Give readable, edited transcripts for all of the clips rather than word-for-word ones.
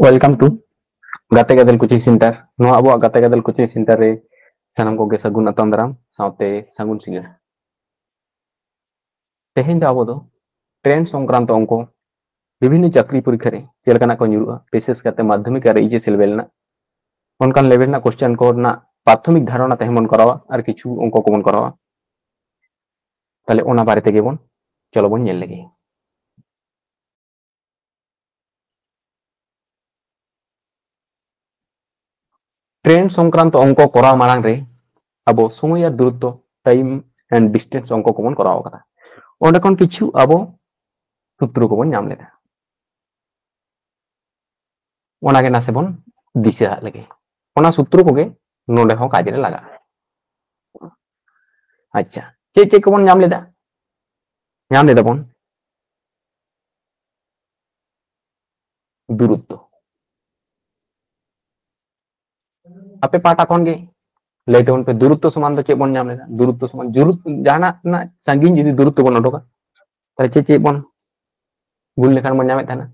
Welcome to गाते गादेल coaching centre no अब गाते गादेल कोचिंग सेंटर रे सानाम को सगुन अतम दाराम साउते सगुन सिंगर तेहेन अब दो ट्रेन संक्रांत अंक विभिन्न चाकरी परीक्षा रे चेलकाना को न्यूरुआ विशेष करते माध्यमिक और एचएस लेवल ना उनकान लेवल ना क्वेश्चन को ना प्राथमिक धारणा तेहे मन करावा और किछु अंक को मन करावा ताले ओना बारे तेगे बोन चलो बोन नेल लेगे ट्रेन संक्रांत अंक करा मांग रे अब समय और दूरत्व टाइम एंड डिस्टेंस अंक को मन करावा कदा ओंडे कोन किछु अब सूत्र को बन नाम लेदा ओनागे नासे बन दिशा लगे ओना सूत्र को गे नोडे हो काज रे लगा अच्छा चे को बन नाम लेदा बन दूरत्व आपे पाटा कोन गे लेटे उन पे दूरत्व समान तो चे बन नाम लेदा दूरत्व समान दूरत्व जाना ना संगीन यदि दूरत्व बन ओडोका ताले चे बन गुल लेखान बन नामे थाना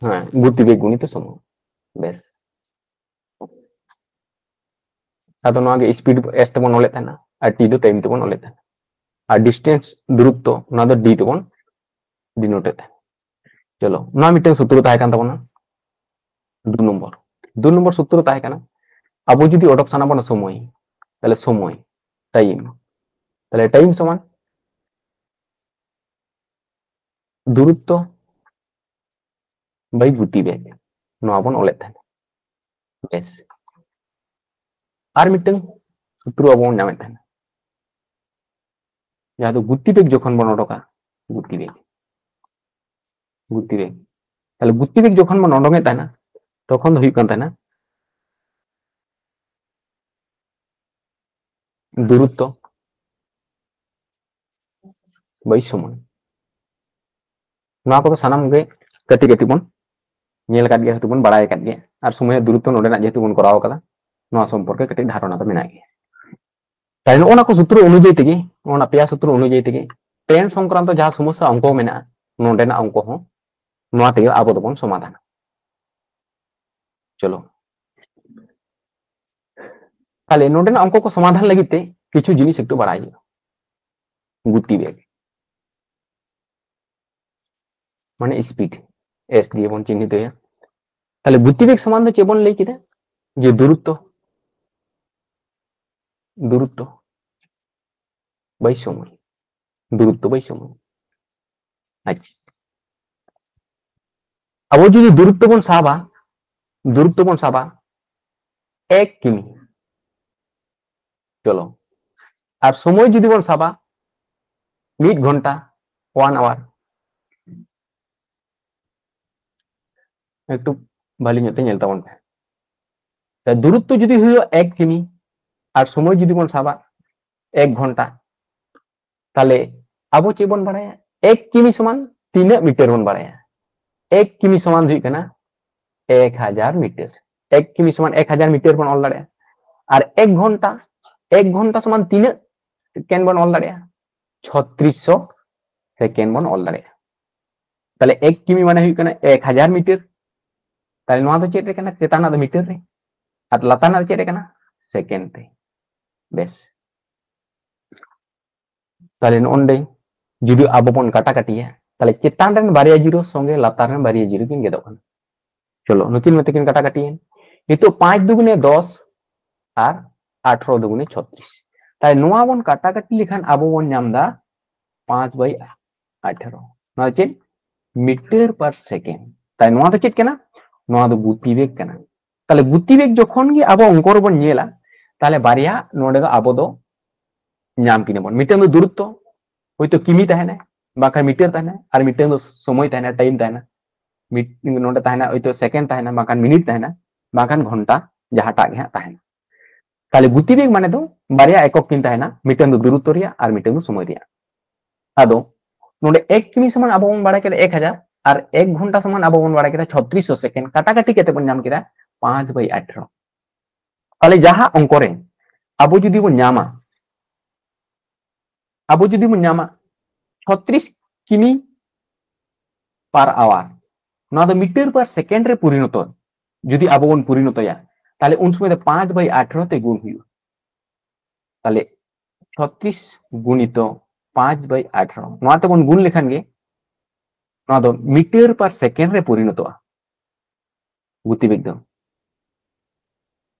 हां गति बेग गुणित समय बेस आदो नोगे स्पीड एस ते बन ओले थाना और टी दो टाइम ते बन ओले थाना और डिस्टेंस दूरत्व ना दो डी ते बन डिनोटेड चलो ना मिटे सूत्र ताहे कान तबना 2 नंबर सूत्र ताहे काना अब जुदी ओडक साना बन समय ताले समय टाइम समान दूरत्व बाई गति बेग नो बन ओले थाना बेस और मिटे सूत्र अब बन नामे थाना जहाँ तो गति बेग जखन बन ओडका गति बेग ताले गति बेग जखन बन ओडंगे थाना तखन हुई कान थाना दूरत्व बाई समय ना को सानाम गे कति कति बन नेल काट गया बन बड़ाय काट गया और समय दूरत्व नोडेना जेतु बन कराव कदा नोआ संपर्के कति धारणा तो मेना गया ताई ओना को सूत्र अनुयायी तेगे ओना पेया सूत्र अनुयायी तेगे ट्रेन संक्रांत जहाँ समस्या अंक मेना नोडेना अंक हो नोआ तेगे आबो दबन समाधान चलो ताले नोडेना अंक को समाधान लगिते किछु जिनिस एकटु बड़ाय गति बेग माने स्पीड एस दिए बन चिन्हित है ताले गति बेग समान तो चेबन लई किदा जे दूरत्व बाई समय दूरत्व बाई समय अच्छा अब जो दूरत्व बन साबा 1 किमी चलो और समय जुदी बन साबा 1 घंटा 1 आवर एक भाली नेल तबन पे दूरत्व जुदी हुई 1 किमी और समय जुदी बन साबा 1 घंटा ताले अब चे बन बाड़ाया 1 किमी समान 3 मीटर बन बाड़ाया 1 किमी समान हुई कना 1000 मीटर 1 किमी समान 1000 मीटर बन ऑल दाड़े और 1 घंटा समान 3 सेकेंड बन ऑल दाड़े 3600 सेकेंड बन ऑल दाड़े ताले 1 किमी माने हुई कना 1000 मीटर ताले नोआ दो चेत रे कना चेताना दो मीटर रे और लाताना दो चेत रे कना सेकेंड रे बेस ताले नोंडे जुदी आबो बन काटा काटिया ताले चेतान रन बारिया जीरो संगे लातार रन बारिया जीरो किन गेदो कना चलो नुकिन मते किन काटा काटिया नितो 5 दुगुने 10 और 18 दुगुने 36 ताई नोआ बन काटा काटी लिखान आबो बन नामदा 5/18 ना चेत मीटर पर सेकेंड ताई नोआ दो चेत कना नोआ दो गति बेग कना ताले गति बेग जखन गे आबो अंक रे बन नेला ताले बारिया नोडे दो आबो दो नाम किने बन मिटे दूरत्व होयतो किमी तहना बाका मीटर तहना और मिटे समय तहना टाइम तहना नोडे तहना होयतो सेकेंड तहना बाका मिनिट तहना बाका घंटा जहाटा गे तहना ताले गति बेग माने दो बारिया एकक किन तहना मिटे दूरत्व रिया और मिटे समय रिया आदो नोडे 1 किमी समान आबो बन बाड़ा केदा 1000 और 1 घंटा समान आबो बन बाड़ा केदा 3600 सेकेंड काटा काटी केते बन नाम केदा 5/18 ताले जहां अंक रे आबो जुदी बन नामा abo judi mon nyama 36 किमी पर आवर ना तो मीटर पर सेकेंड रे परिणत जुदी अब बन परिणतया ताले उन समय 5/18 ते गुण हुई ताले 36 गुणित 5/18 ना तो बन गुण लेखान गे ना तो मीटर पर सेकेंड रे परिणत गतिवेग दो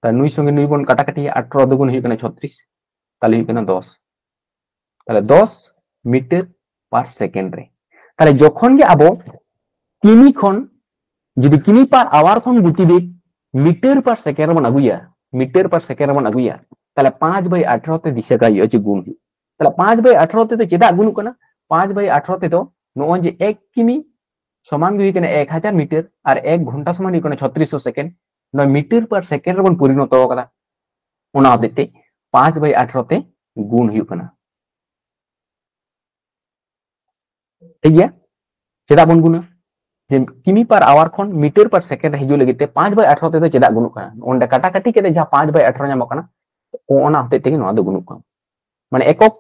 ता नुई संगे नुई बन काटाकाटी 18 दुगुण हुई कना 36 ताले हुई कना 10 ताले 10 मीटर पर सेकेंड रे ताले जखन गे अब किमी खन जुदी किमी पर आवर खन गतिवेग मीटर पर सेकेंड बन अगुया मीटर पर सेकेंड बन अगुया ताले 5/18 ते दिशा का ये गुण ताले 5/18 ते तो चेदा गुण कना 5/18 ते तो नो जे 1 किमी समान हुई कना 1000 मीटर और 1 घंटा समान हुई कना 3600 सेकेंड न मीटर पर सेकेंड बन परिणत कदा उना होते 5/18 ते गुण हुई कना ठीक है चेदा बन गुना जे किमी पर आवर खन मीटर पर सेकेंड हिजु लगे 5/18 ते तो चेदा गुण कना ओंडे काटाकाटी के जहां 5/18 नाम कना ओना होते ते नो दो गुण कना माने एकक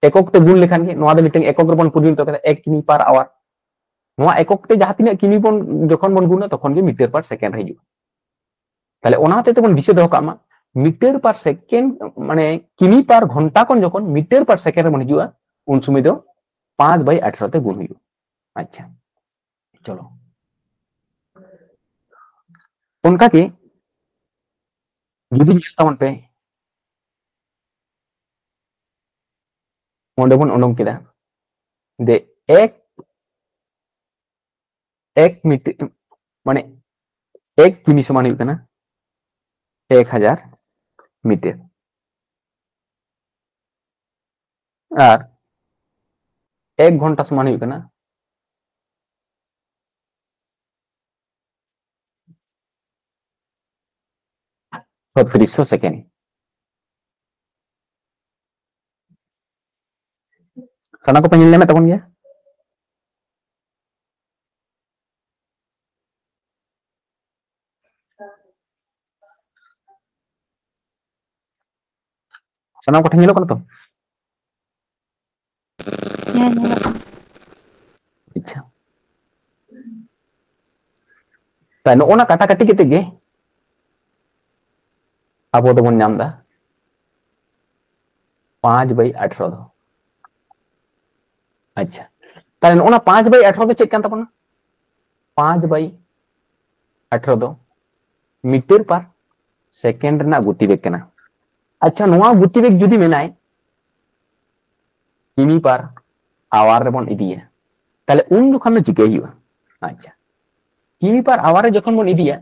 एकक ते गुण लेखान के नो दो मिटिंग एकक बन परिणत कदा 1 किमी पर आवर नो एकक ते जहां तिना किमी बन जखन बन गुना तखन गे मीटर पर सेकेंड हिजु ताले ओना होते ते बन दिशा दो कामा मीटर पर सेकेंड माने किमी पर घंटा कन जखन मीटर पर सेकेंड बन हिजुआ उन समय दो 5/18 ते गुण हुई अच्छा चलो उनका के जुदी तावन पे ओंडे बन ओंडों केदा दे एक मीटर माने 1 किमी समान हुई कना 1000 मीटर और 1 घंटा समान हुई कना 3600 second sana ko pengen lemet takon ya sana ko thengilo kono to Ya, nyalakan. अच्छा ta no ona kata kati kete ge abo do mon nyam da 5/18 do अच्छा ताले ओना 5/18 दो चेक kan tapona 5/18 दो मीटर पर second ना गतिवेग कना अच्छा नोआ गतिवेग जुदी मेनाय किमी पर आवर रे बन इदिया ताले उन जखन चिके हुआ अच्छा किमी पर आवर रे जखन बन इदिया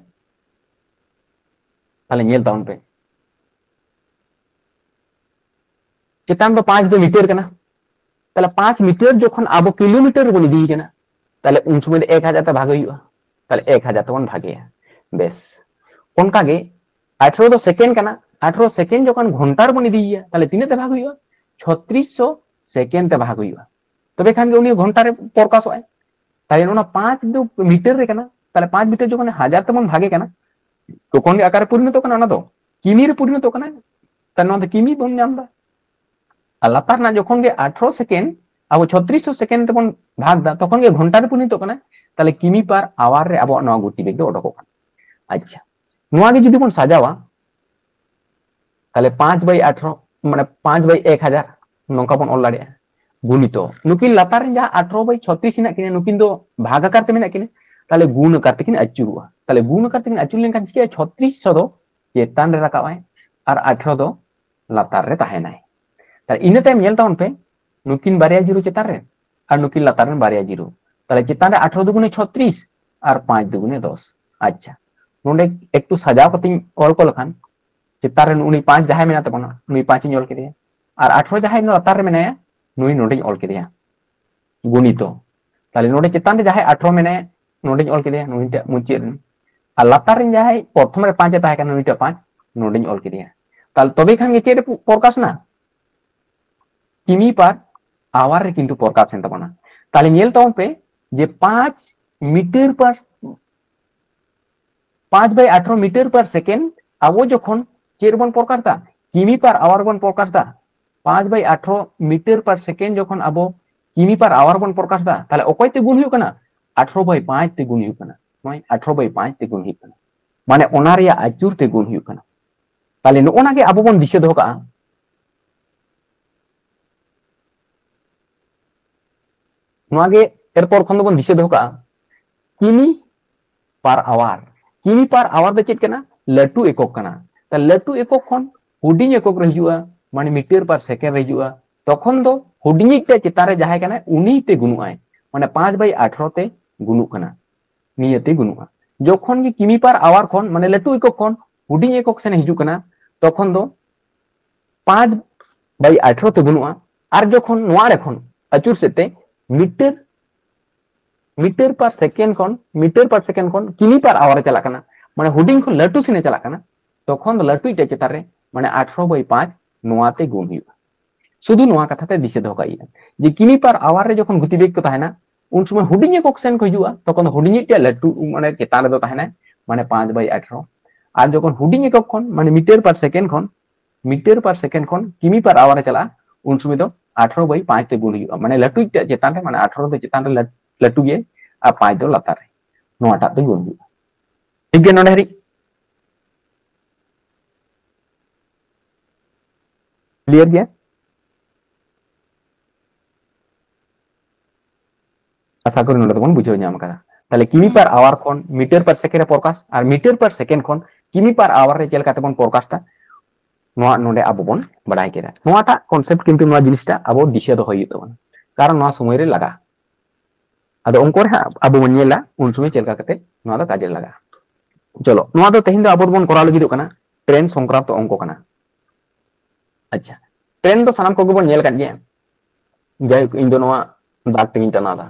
ताले नेल ताउन पे चेतान दो 5 दो मीटर कना ताले 5 मीटर जखन अब किलोमीटर बन इदी कना ताले उन समय 1000 ते भाग हुआ ताले 1000 ते बन भागेया बेस उनका गे 18 दो सेकेंड कना 18 सेकेंड जखन घंटार बन इदिया ताले तिने ते भाग हुआ 3600 सेकेंड ते भाग हुआ तबे खान गे उनी घंटा रे प्रकाश होय ताले ओना 5 दो मीटर रे कना ताले 5 मीटर जखन 1000 ते बन भागे कना तखन गे आकार परिणत कना ना दो किमी रे परिणत कना ताले नो किमी बन नाम दा लातार ना जखन गे 18 सेकेंड अब 3600 सेकेंड ते बन भाग दा तखन गे घंटा रे परिणत कना ताले किमी पर आवर रे अब नो गतिवेग दो ओडको अच्छा नुआ गे जुदी बन साजावा ताले 5/18 माने 5/1000 नोका बन ऑल दाड़िया गुणित नुकिन लातार जहां 18/36 हिना किने नुकिन दो भाग आकार ते मेना किने ताले गुण करते किने अचुरुआ ताले गुण करते किने अचुर लेनखान चिके 3600 दो चेतान रे राकाबाय और 18 दो लातार रे ताहेनाय ताले इने टाइम नेल ताउन पे नुकिन बारिया जीरो चेतान रे और नुकिन लातार रे बारिया जीरो ताले चेतान रे 18 दुगुने 36 और 5 दुगुने 10 अच्छा नोंडे एकटू सजाव कतिन ऑल को लखान चेतान रे उनी 5 जहां मेना तबना उनी 5 इन ऑल के दिया और 18 जहां लातार रे मेनाया नुई नोडे ऑल के दिया गुणित ताले नोडे चेतान रे जहां 18 मेनाया नोडे ऑल के दिया नुईटा मुचे और लातार रे जहां प्रथम रे 5 ताहे कना नुईटा 5 नोडे ऑल के दिया ताले तबे खान गे चेरे प्रकाश ना किमी पर आवर रे किंतु प्रकाश हेन तबना ताले नेल ताउन पे जे 5 मीटर पर 5/18 मीटर पर सेकेंड अब जखन चेर बन प्रकाश दा किमी पर आवर बन प्रकाश दा 5/18 मीटर पर सेकेंड जखन अब किमी पर आवर बन प्रकाश दा ताले ओकय ते गुण हुयु कना 18/5 ते गुण हुयु कना 18/5 ते गुण हुयु कना माने ओना रिया आचुर ते गुण हुयु कना ताले नोना गे अब बन दिशा दोह का नोआ गे एरपर खन बन दिशा दोह का किमी पर आवर दो चेक कना लटू एकक कना ता लटू एकक खन हुडिंग एकक रे हिजुआ माने मीटर पर सेकेंड रे हिजुआ तखन दो हुडिंग ते चितान रे जहाय कना उनी ते गुनुआय माने 5/18 ते गुनु कना नियते गुनुआ जखन गे किमी पर आवर खन माने लटू एकक खन हुडिंग एकक सेन हिजु कना तखन दो 5/18 ते गुनुआ आर जखन नोआ रे खन अचुर सेते मीटर मीटर पर सेकेंड खन किमी पर आवर चला कना माने हुडिंग खन लटू सेने चला कना तखन दो लटू ite चितान रे माने 18/5 नोआ ते गुण हुआ शुधु नोआ कथा ते दिशा दोह काई जे किमी पर आवर रे जखन गतिवेग को ताहेना उन समय हुडिंग एकक सेन को हिजुआ तखन हुडिंग ite लटू माने चितान रे दो ताहेना माने 5/18 आर जखन हुडिंग एकक खन माने मीटर पर सेकेंड खन किमी पर आवर चला उन समय दो 18/5 ते गुण हुआ माने लटू ite चितान रे माने 18 दो चितान रे लटू गे आ 5 दो लातार रे नोआटा ते गुण हुआ ठीक गे नोडे हरी क्लियर गया आशा करी नोडे बन बुझाव नाम कदा ताले किमी पर आवर खन मीटर पर सेकेंड प्रकाश और मीटर पर सेकेंड खन किमी पर आवर रे चेल काते बन प्रकाश ता नोआ नोडे अब बन बडाय केदा नोआटा कॉन्सेप्ट किंतु नोआ जिनिसटा अब दिशा दो होय तबन कारण नोआ समय रे लगा आदो अंको रे अब बन नेला उन समय चेल काते नोआ दो काजे लगा चलो नोआ दो तेहिन दो अब बन करा लगी दो कना ट्रेन संक्रांत अंको कना अच्छा ट्रेन दो सनाम को बन नेल कान गया जाय इन दो नोआ दाग टिंग टना दा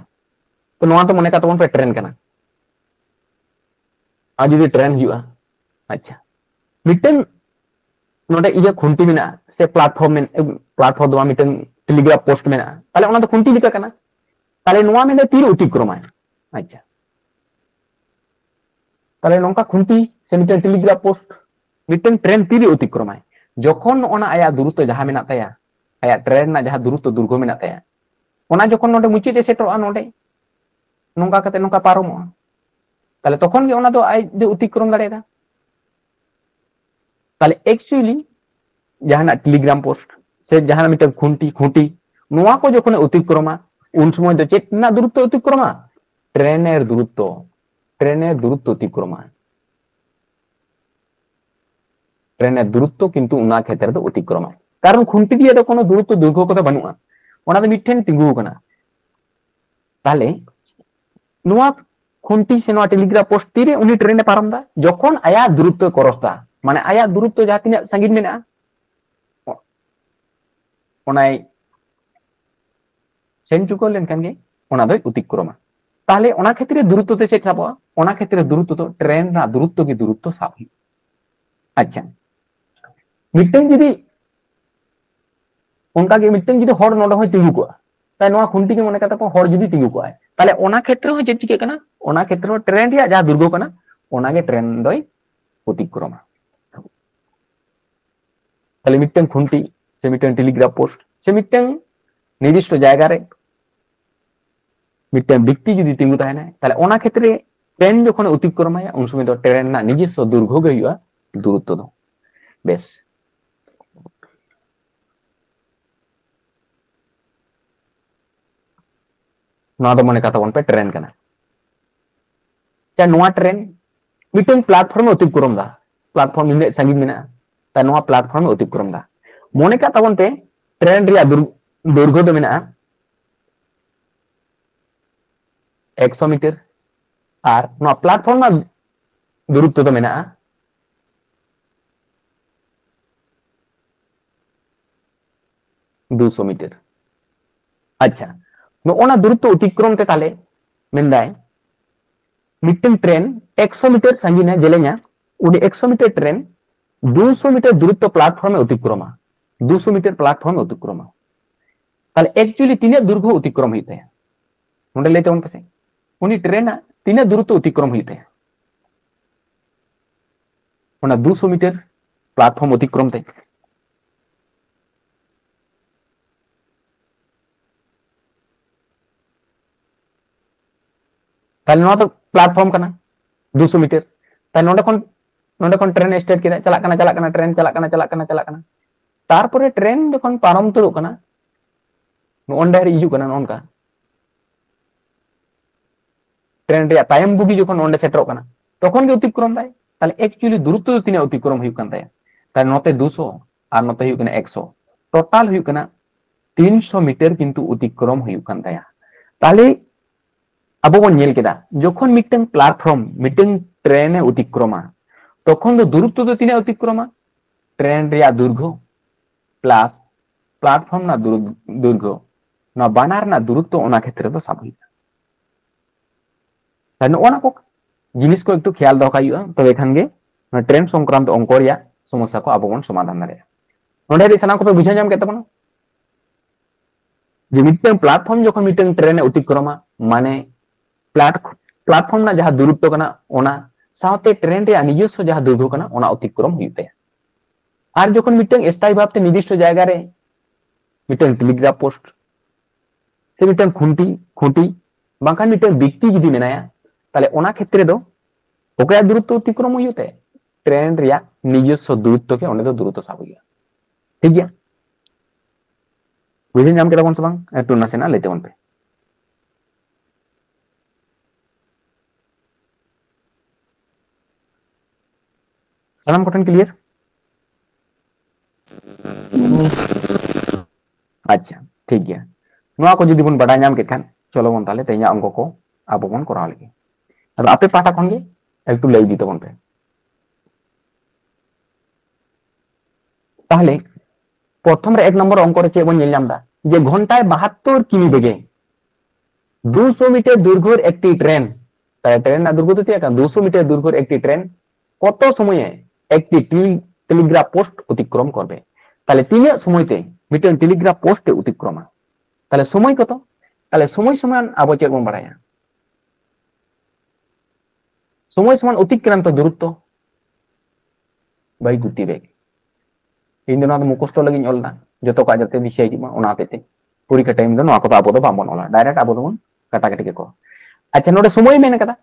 तो नोआ तो मने का तबन पे ट्रेन कना आ जुदी ट्रेन हुआ अच्छा मिटन नोडे इया खुंटी मेना से प्लेटफॉर्म दो मिटन टेलीग्राफ पोस्ट मेना ताले ओना दो खुंटी लिका कना ताले नोआ मेने तीर अतिक्रमाय अच्छा ताले नोंका खुंटी से mitten telegraph post mitten train तीर अतिक्रमाय जखन ओना आया दूरत्व जहां मेना ताया आया ट्रेन ना जहां दूरत्व दुर्घ मेना ताया ओना जखन नोडे मुचित ए सेटरोआ नोडे नोंका कते नोंका पारमो ताले तखन गे ओना दो आय दे अतिक्रम दाड़ेदा ताले एक्चुअली जहां टेलीग्राम पोस्ट से जहां मिटन खुंटी नोआ को जखन अतिक्रमा उन समय दो चेत ना दूरत्व अतिक्रमा ट्रेनेर दूरत्व अतिक्रमा ट्रेनेर दूरत्व किंतु उना क्षेत्र दो अतिक्रमा कारण खुंटी दिए दो कोनो दूरत्व दुर्घ को बनुआ ओना दो मिठेन तिंगु कना ताले नोआ खुंटी से नोआ टेलीग्राफ पोस्ट तीरे उनी ट्रेन पारम दा जखन आया दूरत्व क्रॉसदा माने आया दूरत्व जहां तिना संगीन मेना ओनाय सेन चुको लेनखान गे ओना दो अतिक्रमा ताले ओना क्षेत्र दूरत्व ते चेक साबो ओना क्षेत्र दूरत्व तो ट्रेन ना दूरत्व की दूरत्व साब अच्छा मिटन जुदी उनका के मिटन जुदी हर नोडे होय तिंगु को ताय नोआ खुंटी के मने कता को हर जुदी तिंगु को आय ताले ओना क्षेत्र हो जे चिके कना ओना क्षेत्र ट्रेन रिया जहां दुर्घ कना ओना गे ट्रेन दोय अतिक्रमा ताले मिटन खुंटी से मिटन टेलीग्राफ पोस्ट से मिटन निर्दिष्ट जायगा रे मिटन व्यक्ति जुदी तिंगु ताहेना ताले ओना क्षेत्र ट्रेन जखन अतिक्रमाय उन समय दो ट्रेन ना निजिस्व दुर्घ गे हुआ दूरत्व दो बेस नोआ दो मने कता बन पे ट्रेन कना चा नोआ ट्रेन मिटन प्लेटफॉर्म अतिक्रम दा प्लेटफॉर्म इने संगीन मेना ता नोआ प्लेटफॉर्म अतिक्रम दा मने कता बन पे ट्रेन रिया दुर्घ दो मेना 100 मीटर और नोआ प्लेटफॉर्म ना दूरत्व दो मेना 200 मीटर अच्छा नोना दूरत्व अतिक्रम ते ताले मेनदाय मिटन ट्रेन 100 मीटर संगीना जेलेኛ उनी 100 मीटर ट्रेन 200 मीटर दूरत्व प्लेटफॉर्म अतिक्रमा 200 मीटर प्लेटफॉर्म अतिक्रमा ताले एक्चुअली तीने दुर्घ अतिक्रम हिते नोडे लेते उन पसे उनी ट्रेन तीने दूरत्व अतिक्रम हिते ओना 200 मीटर प्लेटफॉर्म अतिक्रम ते ताले नोआ तो प्लेटफॉर्म कना 200 मीटर ताले नोडे खन ट्रेन स्टार्ट किदा चला कना ट्रेन चला कना तारपरे ट्रेन जखन पारम तुरु कना नोंडे रे हिजु कना नोनका ट्रेन रे तायम बुगी जखन नोंडे सेटरो कना तखन के अतिक्रम दाय ताले एक्चुअली दूरत्व तिने अतिक्रम हुयु कन ताया ताले नोते 200 और नोते हुयु कना 100 टोटल हुयु कना 300 मीटर किंतु अतिक्रम हुयु कन ताया ताले अब बन नेल केदा जखन मिटन प्लेटफॉर्म मिटन ट्रेन अतिक्रमा तखन तो दूरत्व तो तिने अतिक्रमा ट्रेन रे दुर्घ प्लस प्लेटफॉर्म ना दुर्घ ना बानार ना दूरत्व ओना क्षेत्र तो सब हुयु नोना को जिनिस को एक ख्याल दो तब खान ट्रेन संक्रांत अंक समस्या को अब बन समाधान दाड़े सामान को बुझा नाम केतना जे मिटन प्लेटफॉर्म जखन मिटन ट्रेन अतिक्रमा माने प्लेटफॉर्म ना जहां दूरत्व कना ओना साथे ट्रेन रे निजस्व जहां दुर्घ कना ओना अतिक्रम हुयु ताया और जखन मिटन स्थायी भावते निर्दिष्ट जायगा रे मिटन टेलीग्राफ पोस्ट से मिटन खुंटी बांखान मिटन व्यक्ति जुदी मेनाया ताले ओना क्षेत्र दो ओकया दूरत्व अतिक्रम हुयु ताया ट्रेन रे निजस्व दूरत्व के ओने दो दूरत्व साब हुयु ठीक गया बुझे नाम केदा बन से बांग एकटु नासेना लेते बन पे सानाम कठन क्लियर अच्छा ठीक गया नोआ को जुदी बन बड़ा नाम के खान चलो बन ताले तेኛ अंक को अब बन करा लगे अब आपे पाटा खन गे एकटु लई दिते बन पे ताहले प्रथम रे एक नंबर अंक रे चे बन नेल नाम दा जे घंटाय 72 किमी बेगे 200 मीटर दूरघर एक ट्रेन ट्रेन ना दूरघ तो 200 मीटर दूरघर एक ट्रेन कत समय एक टेलीग्राफ पोस्ट अतिक्रम करबे ताले तीन समयते मिटन टेलीग्राफ पोस्ट अतिक्रमा ताले समय कत ताले समय समान अब चेक बन बाड़ाया समय समान अतिक्रांत दूरत्व बाई गति बेग इन दोनों मुखस्त लगी ओलना जो का जाते दिशा हिजुमा ओना तेते परीक्षा टाइम दो नोआ को आबो दो बामन ओला डायरेक्ट आबो दो काटाकाटी के को अच्छा नोडे समय मेन कदा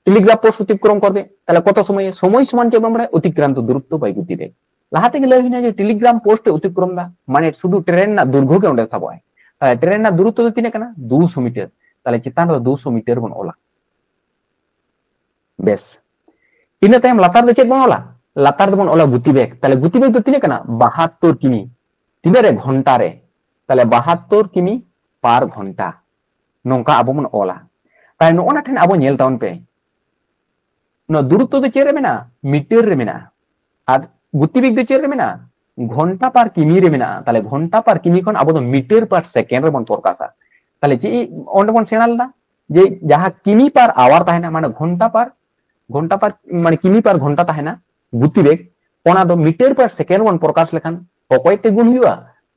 टेलीग्राफ पोस्ट अतिक्रम करबे ताले कत समय समय समान के बमरा अतिक्रांत दूरत्व बाई गति बेग लाहाते लय हिना जे टेलीग्राम पोस्ट अतिक्रम दा माने शुधु ट्रेन ना दुर्घ के ओंडे साबो ताले ट्रेन ना दूरत्व तो तिने कना 200 मीटर ताले चितान 200 मीटर बन ओला बेस इन तायम लातार दो चेक बन ओला लातार दबन ओला गुति बेग ताले गुति बेग तो तिने कना 72 किमी तिने रे घंटा रे ताले 72 किमी पर घंटा नोंका अब मन ओला ताई नोना ठेन अब नेल टाउन पे न दूरत्व तो चेरे मेना मीटर रे मेना आर गुति बेग दो चेरे मेना घंटा पर किमी रे मेना ताले घंटा पर किमी खन अब मीटर पर सेकेंड रे बन प्रकाशा ताले जे ओंडे बन सेनालदा जे जहां किमी पर आवर ताहेना माने घंटा पर माने किमी पर घंटा ताहेना गुति बेग ओना दो मीटर पर सेकेंड बन प्रकाश लेखान अकय ते गुण हुआ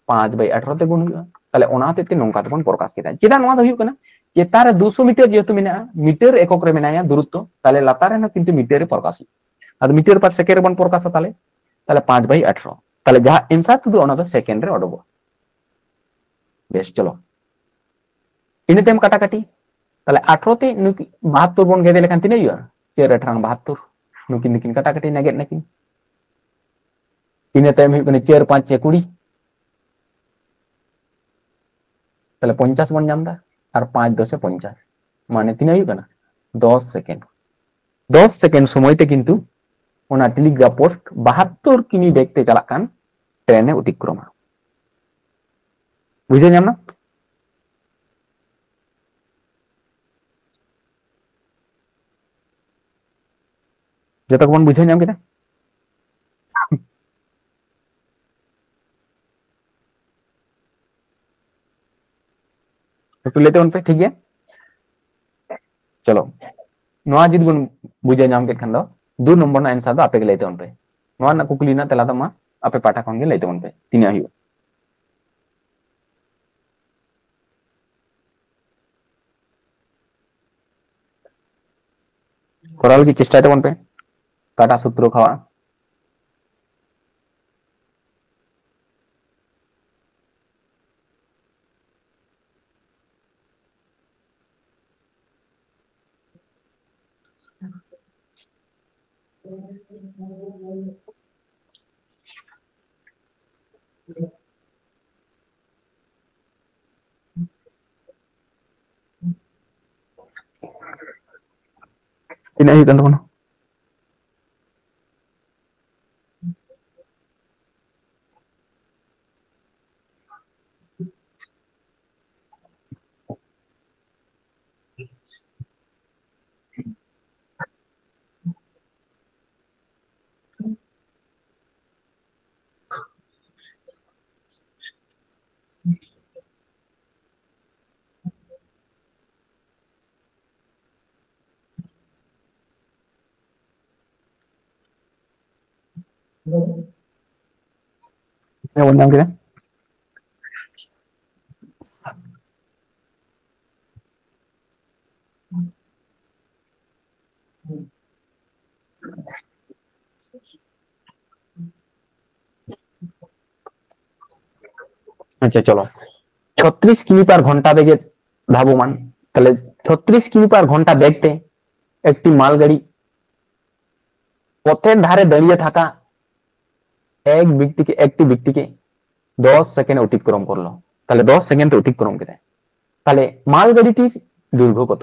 5/18 ते गुण हुआ ताले ओना ते नोंका बन प्रकाश केदा चेदा नोआ दो हुयु कना चेतार 200 मीटर जेतु मेना मीटर एकक रे मेनाया दूरत्व ताले लातार न किंतु मीटर रे प्रकाश आद मीटर पर सेकेंड बन प्रकाश ताले ताले 5/18 ताले जहां आंसर तो ओना दो सेकेंड रे ओडबो बेस चलो इन टाइम काटाकाटी ताले 18 ते 72 बन गेदे लेखान तिने हुआ 4 18 72 नुकिन निकिन काटाकाटी नगेट नकिन इन टाइम हुयु कने 4 5 6 20 ताले 50 बन नाम दा और 5 10 50 माने तिने हुयु कना 10 सेकेंड 10 सेकेंड समय ते किंतु ओना टेलीग्राफ पोस्ट 72 किमी देखते चला कान ट्रेन अतिक्रमा बुझे नाम ना जतक बन बुझे नाम केदा तो लेते उन पे ठीक है चलो नोआ जुदी बन बुझे नाम के खान दो 2 नंबर ना आंसर दो आपे के लेते उन पे नोआ ना कुकली ना तेला दो मा आपे पाठा खन के लेते उन पे तिने हुयु कोराल की चेष्टा तो उन पे काटा सूत्र खावा Tinaik huyu kan teman. Ya undang kita. আচ্ছা চলো 36 কিমি পার ঘন্টা বেগে ধাবমান, তাহলে 36 কিমি পার ঘন্টা দেখতে একটি মালগাড়ি পথের ধারে দাঁড়িয়ে থাকা একটি ব্যক্তিকে 10 সেকেন্ডে অতিক্রম করলো। তাহলে 10 সেকেন্ডে অতিক্রম করে, তাহলে মালগাড়িটির দৈর্ঘ্য কত?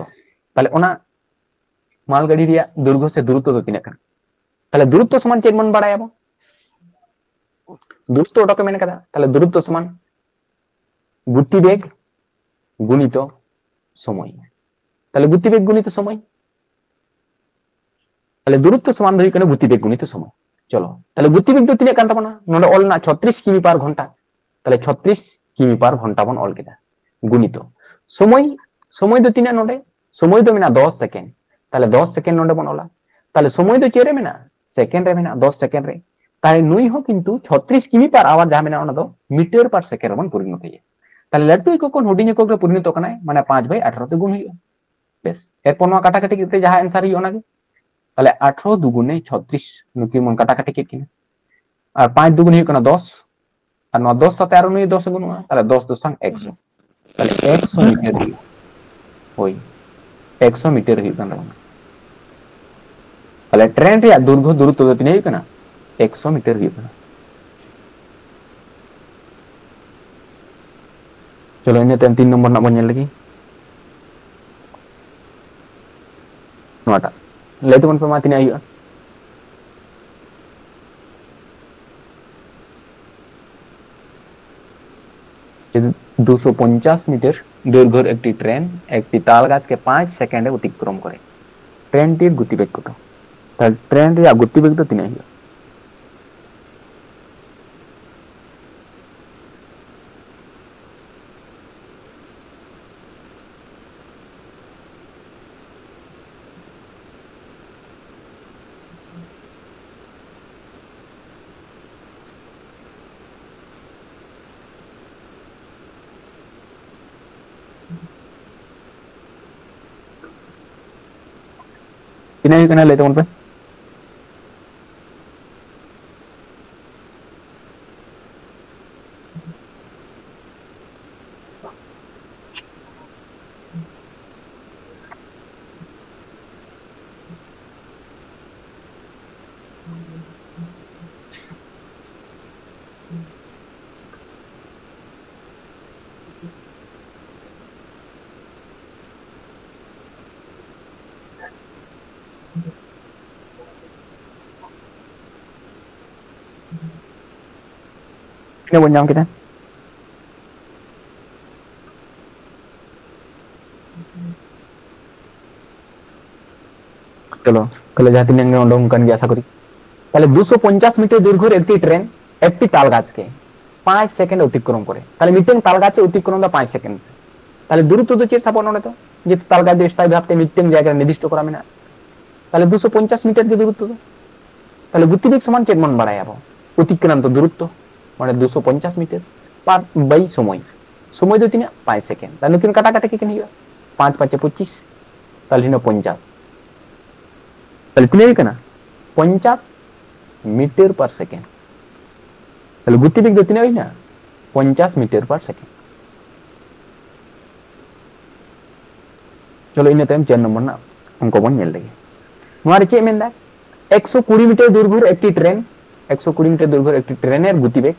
তাহলে ওনা মালগাড়ি রিয়া দৈর্ঘ্য সে দূরত্ব তো তিনাক কানা। তাহলে দূরত্ব সমান চেক মন বাড়ায় আবো দূরত্ব ওটাকে মেনে কাদা। তাহলে দূরত্ব সমান গতিবেগ গুণিত সময়। তাহলে গতিবেগ গুণিত সময়, তাহলে দূরত্ব সমান ধরি কেন গতিবেগ গুণিত সময়। চলো তাহলে গতিবেগ তো তিনাক কান তাবনা নডে অল না 36 কিমি পার ঘন্টা। তাহলে 36 কিমি পার ঘন্টা বন অল কেদা গুণিত সময়। সময় তো তিনা নডে সময় তো মেনা 10 সেকেন্ড। তাহলে 10 সেকেন্ড নডে বন অলা। তাহলে সময় তো চেরে মেনা সেকেন্ড রে মেনা 10 সেকেন্ড রে। তাহলে নুই হো কিন্তু 36 কিমি পার আওয়ার যা মেনা ওনা দো মিটার পার সেকেন্ড বন পরিণত হয়ে। তাহলে লাটু ইকো কোন হুডিং ইকো রে পরিণত কানাय মানে 5/18 তে গুণ হইयो। বেশ এরপর নোয়া কাটাকাটি করতে যাহা आंसर হইयो ওনাকে। তাহলে 18 দুগুণে 36 নুকি মন কাটাকাটি কেট কিনা আর 5 দুগুণ হইयो কানা 10 আর 9 10 সাথে আরো নুই 10 গুণवा তাহলে 10 দুসাং 100। তাহলে 100 মিটার হইयो ওই 100 মিটার হইयो কানা। তাহলে ট্রেন রে দৈর্ঘ্য দূরত্ব তো তিনে হইयो কানা 100 মিটার হইयो কানা। चलो इन 3 नंबर ना बन लगी नोटा लेते बन पे माती नहीं आइयो 250 মিটার দৈর্ঘ্যের একটি ট্রেন একটি তাল গাছকে 5 সেকেন্ডে অতিক্রম করে। ট্রেনটির গতিবেগ কত? তাহলে ট্রেন রে গতিবেগ তো তিনে হইयो तिने हइयो काना लेते बन पे किने बन जाम kita चलो कल जहाँ तीन उडंग kan gaya आशा करी। তাহলে 250 মিটার দৈর্ঘ্যের একটি ট্রেন একটি তাল গাছকে 5 সেকেন্ড অতিক্রম করে। তাহলে মিটেন তাল গাছে অতিক্রম দা 5 সেকেন্ড। তাহলে দূরত্ব তো চেয়ে সাপন তো যে তাল গাছ স্থায়ী ভাবে মিটেন জায়গায় নির্দিষ্ট করা মেনা। তাহলে 250 মিটার যে দূরত্ব তাহলে গতিবেগ সমান চেক মন বাড়ায় আবো অতিক্রান্ত দূরত্ব মানে 250 মিটার পার বাই সময়। সময় তো তিনা 5 সেকেন্ড। তাহলে কিন কাটাকাটি কি নিও 5 5 25 তাহলে হিনো 50। তাহলে তিনে কেনা 50 মিটার পার সেকেন্ড। তাহলে গতিবেগ তো তিনে হই না 50 মিটার পার সেকেন্ড। चलो इन 4 नंबर ना अंक बन नेल लगे नोआ रे चे मेन दा 120 মিটার দৈর্ঘ্যের একটি ট্রেন 120 মিটার দৈর্ঘ্যের একটি ট্রেনের গতিবেগ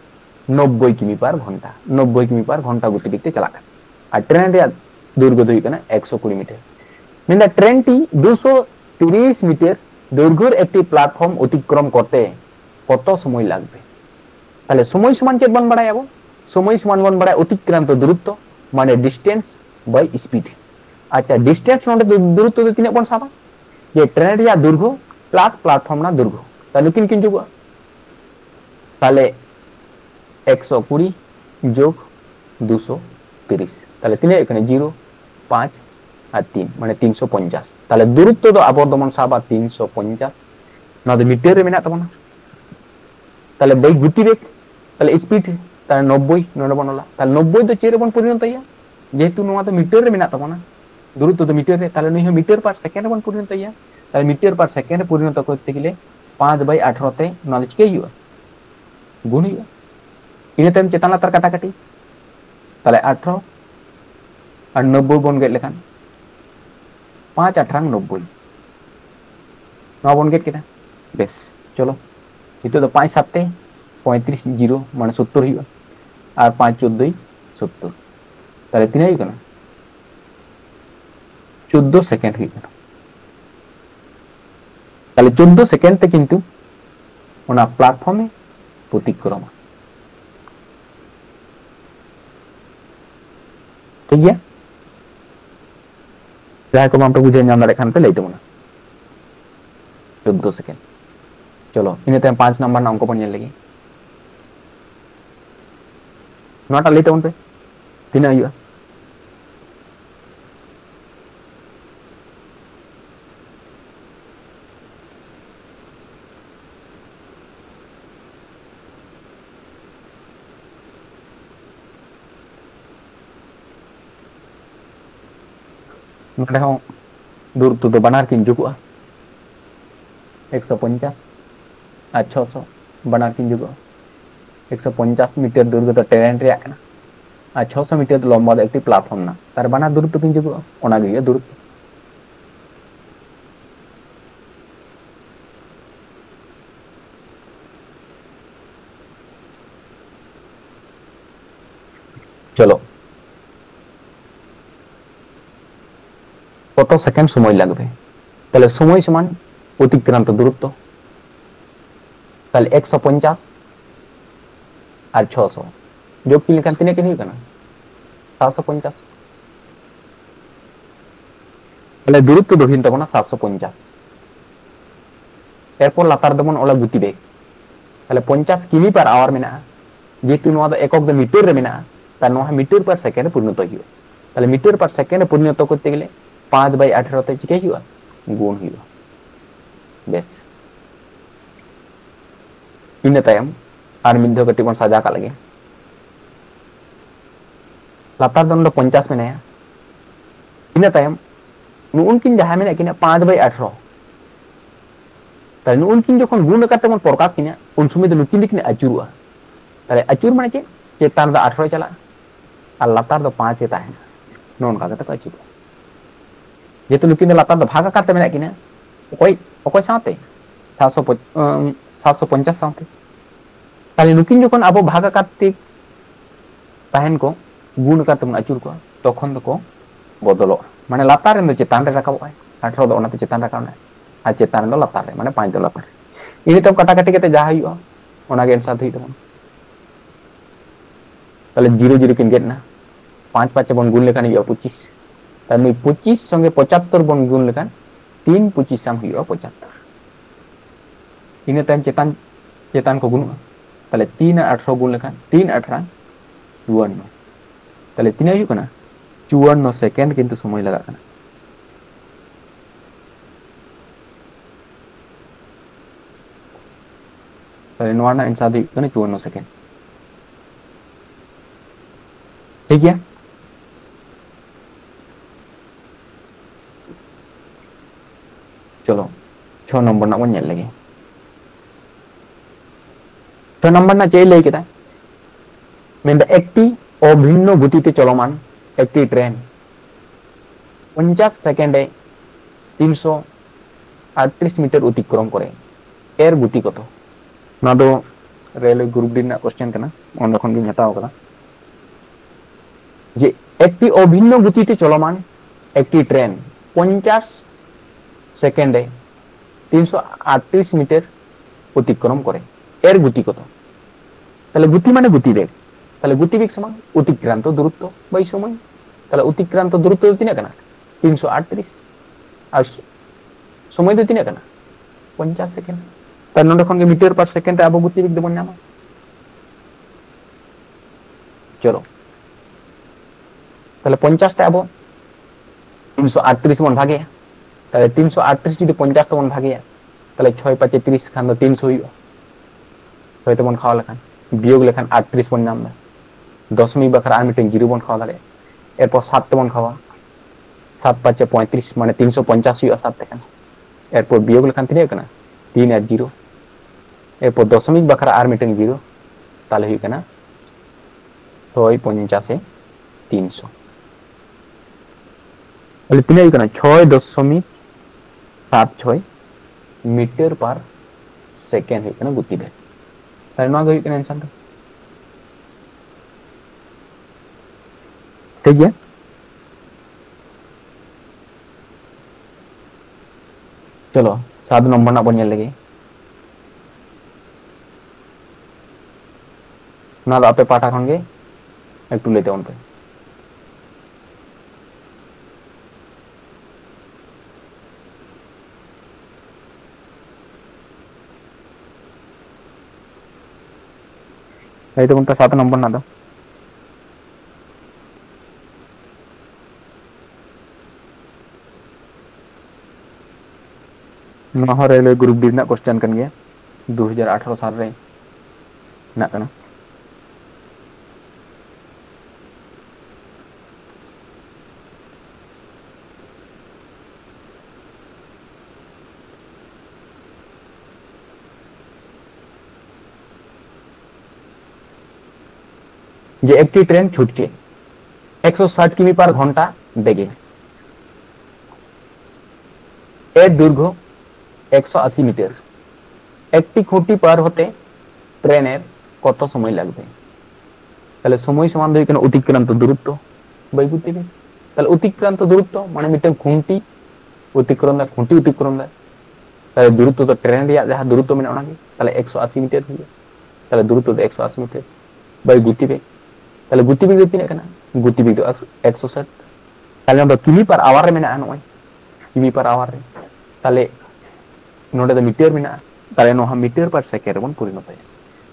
90 কিমি পার ঘন্টা 90 কিমি পার ঘন্টা গতিবেগে চালাক আর ট্রেন দৈর্ঘ্য দুই কেনা 120 মিটার মেন ট্রেনটি 230 মিটার দৈর্ঘ্যের একটি প্ল্যাটফর্ম অতিক্রম করতে কত সময় লাগবে তাহলে সময় সমান চেক বন বাড়ায় আবো সময় সমান বন বাড়ায় অতিক্রান্ত দূরত্ব মানে ডিস্টেন্স বাই স্পিড আচ্ছা ডিস্টেন্স নোটে দূরত্ব তো তিনে বন সাবা যে ট্রেন রিয়া দৈর্ঘ্য প্লাস প্ল্যাটফর্ম না দৈর্ঘ্য তাহলে কিন যোগ তাহলে 120 যোগ 230 তাহলে তিনে এখানে 0 5 আর 3 মানে 350 তাহলে দূরত্ব তো আবর্তমান সাবা 350 না তো মিটার রে মেনা তবনা তাহলে বই গতিবেগ তাহলে স্পিড তাহলে 90 নোডে বনলা তাহলে 90 তো চেরে বন পরিণত ইয়া যেহেতু নোয়া তো মিটার রে মেনা তবনা দূরত্ব তো মিটার রে তাহলে নই মিটার পার সেকেন্ড বন পরিণত ইয়া তাহলে মিটার পার সেকেন্ড পরিণত করতে গেলে 5/18 তে নলে চিকে ইয়া গুণ ইয়া ইনে তেম চেতনা তার কাটাকাটি তাহলে 18 আর 90 বন গেল লেখান 5 18 90 9 বন গেট কেনা বেশ চলো itu তো 5 7 35 0 মানে 70 হইবা আর 5 14 70 তাহলে তিন হই কেন 14 সেকেন্ড হই কেন তাহলে 14 সেকেন্ডে কিন্তু ওনা প্ল্যাটফর্মে প্রতিক্রমণ ঠিক আছে যাই কম আমরা বুঝে নিলাম আমরা এখান থেকে লইতে মনে 14 সেকেন্ড चलो इन्हें 5 नंबर ना अंक पर लगी नोटा लेते उन पे तीन आयु दूर तो बनार किन जुगुआ 150 আর 600 বানার কিন যুগ 150 মিটার দৈর্ঘ্য তো ট্রেন রে আনা আর 600 মিটার লম্বা একটি প্ল্যাটফর্ম না তার বানার দূরত্ব কিন যুগ ওনা গিয়ে দূরত্ব চলো কত সেকেন্ড সময় লাগবে তাহলে সময় সমান অতিক্রান্ত দূরত্ব তাহলে 150 আর 600 যোগ কি লিখান তিনে কি হই কেন 750 তাহলে দূরত্ব দহিন তখন 750 এরপর লাতার দেবন ওলা গতিবেগ তাহলে 50 কিমি পার আওয়ার মেনা যেহেতু নোয়া একক দে মিটার রে মেনা তার নোয়া মিটার পার সেকেন্ডে পরিণত হইব তাহলে মিটার পার সেকেন্ডে পরিণত করতে গেলে 5/18 তে চিকে হইব গুণ হইব বেশ इन तयम और मिध्य कटी बन सजा का लगे लातार दंड 50 में नया इन तयम उनकिन जहां में कि 5/18 ताले उनकिन जखन गुण करते मन प्रकाश किना उन समय तो नुकिन दिखने अचुरुआ ताले अचुर माने चेतान द 18 चला और लातार द 5 एता है नोन का तो अचुर ये तो नुकिन लातार द भागा करते में किना कोई कोई साथे 750 साथे ताले नुकिन जखन आबो भागा करते ताहेन को गुण करते मन अचुर को तखन को बदलो माने लातार रे चेतान रे राकाबो 18 द ओनाते चेतान राकाबना আর চেতান দ লাতার রে মানে 5 দ লাতার ইনি তো কাটাকাটি কেতে যা হইও ওনাকে এনসার হই তখন তাহলে 0 0 কিন গেট না 5 5 বন গুণ লেখান হইও 25 তার মানে 25 সঙ্গে 75 বন গুণ লেখান 3 25 সাম হইও 75 ইনি টাইম চেতান চেতান को গুণ তাহলে 3 আর 18 গুণ লেখান 3 18 54 তাহলে 3 হইও না 54 সেকেন্ড কিন্তু সময় লাগা না ताले नोना आंसर दी कने 54 सेकंड ठीक है चलो 6 नंबर ना बन लगे 6 नंबर ना चेई लई केदा मेन एकटी अभिन्न गतिते चलमान एकटी ट्रेन 50 सेकेंडे 338 मीटर अतिक्रम करे एर गुति कत ना दो रेलवे ग्रुप डी क्वेश्चन करना ओंडे खन गिन हताव कदा जे একটি অভিন্ন গতিতে চলমান একটি ট্রেন 50 সেকেন্ডে 338 মিটার অতিক্রম করে এর গতি কত তাহলে গতি মানে গতিবেগ তাহলে গতিবেগ সমান অতিক্রান্ত দূরত্ব বাই সময় তাহলে অতিক্রান্ত দূরত্ব তিনা কেনা 338 আর সময় তো তিনা কেনা 50 সেকেন্ড তার নন্ডে খনগে মিটার পার সেকেন্ডে আবো গতিবেগ দেবন নামা চলো তাহলে 50 টা আবো 338 বন ভাগে তাহলে 338 যদি 50 টা বন ভাগে তাহলে 6 5 30 খান 300 হইবা হয়তো বন খাওয়া লেখান বিয়োগ লেখান 38 বন নামবে দশমিক বাখার আর মিটিং 0 বন খাওয়া দাঁড়ে এরপর 7 বন খাওয়া 7 5 35 মানে 350 হইবা 7 এখানে এরপর বিয়োগ লেখান তিনে কেনা 3 আর 0 এরপর দশমিক বাখার আর মিটিং 0 তাহলে হই কেনা 6 50 এ 300 তাহলে তিনে হই কেনা 6.76 মিটার পার সেকেন্ড হই কেনা গতিবেগ তাহলে নয় হই কেনা आंसर ठीक है चलो 7 नंबर ना बन लगे ना आपे पाठा खनगे एक लेते उन पे तो उनका 7 नंबर ना दो रेलवे ग्रुप डी क्वेश्चन कन गया 2018 साल रे ना कना যে একটি ট্রেন ছুটছে 160 কিমি পার ঘন্টা বেগে এর দৈর্ঘ্য 180 মিটার একটি খুঁটি পার হতে ট্রেনের কত সময় লাগবে তাহলে সময় সমান হই কেন অতিক্রান্ত দূরত্ব বাই গতিবেগ তাহলে অতিক্রান্ত দূরত্ব মানে মিটার খুঁটি অতিক্রম দা খুঁটি অতিক্রম দা তাহলে দূরত্ব তো ট্রেন রিয়া যাহা দূরত্ব মেনে ওনাকে তাহলে 180 মিটার হইবে তাহলে দূরত্ব তো 180 মিটার বাই গতিবেগ তাহলে গতিবেগ তিনে কেনা গতিবেগ তো 160 তাহলে আমরা কিমি পার আওয়ার রে মেনা নয় কিমি পার আওয়ার রে তাহলে নোডে তো মিটার মেনা তাহলে নো हम মিটার পার সেকেন্ড বন পরিণত হয়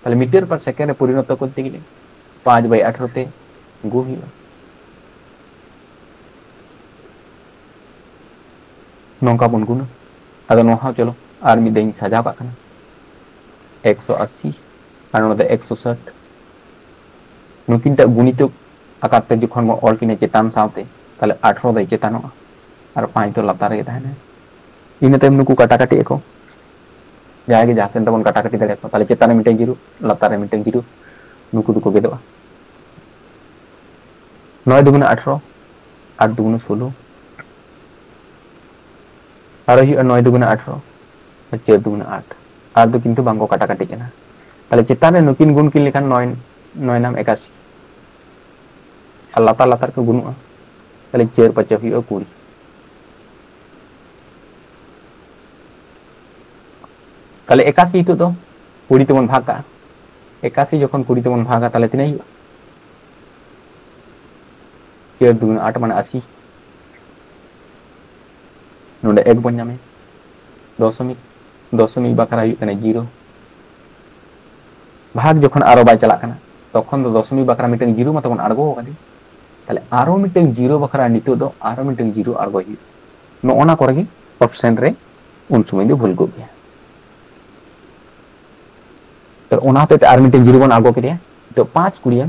তাহলে মিটার পার সেকেন্ডে পরিণত করতে গেলে 5/18 তে গুণ হইবা নঙ্কা বন গুণ আদা নোহা চলো আর মি দেই সাজা কানা 180 আর নোডে 160 নুকিনটা গুণিত আকারতে যখন অল কিনে চেতান সাথে তাহলে 18 দাই চেতানো আর 5 তো লাতার গে তাহলে ইনে টাইম নুকু কাটাকাটি একো जाएगी जहां से तब काटाकाटी दाड़े ताले चेताने मिटे 0 लातारे मिटे 0 नुकु दुको गेदो 9 दुगुना 18 8 दुगुना 16 আর এই 9 দুগুণে 18 আর 4 দুগুণে 8 আর তো কিন্তু বাঙ্গো কাটাকাটি কেনা তাহলে চেতানে নকিন গুণ কি লেখান 9 9 নাম 81 আর লাতার লাতার কে গুণা তাহলে 4 5 হইও 20 তাহলে 81 তো তো 20 তেমন ভাগা 81 যখন 20 তেমন ভাগা তাহলে তিনাই 4 দুগুণে 8 মানে 80 নোডে 1 বন যাবে দশমিক দশমিক বাকরা হই কানে 0 ভাগ যখন আরো বাই চালা কানা তখন তো দশমিক বাকরা মিটেন 0 মত তখন আরগো কাদি তাহলে আরো মিটেন 0 বাকরা নিতো তো আরো মিটেন 0 আরগো হি নো ওনা করগে অপশন রে उन समय दो भूल गो गया तो ओनाते आर मिटेन 0 बन आगो के तो 5 कुड़िया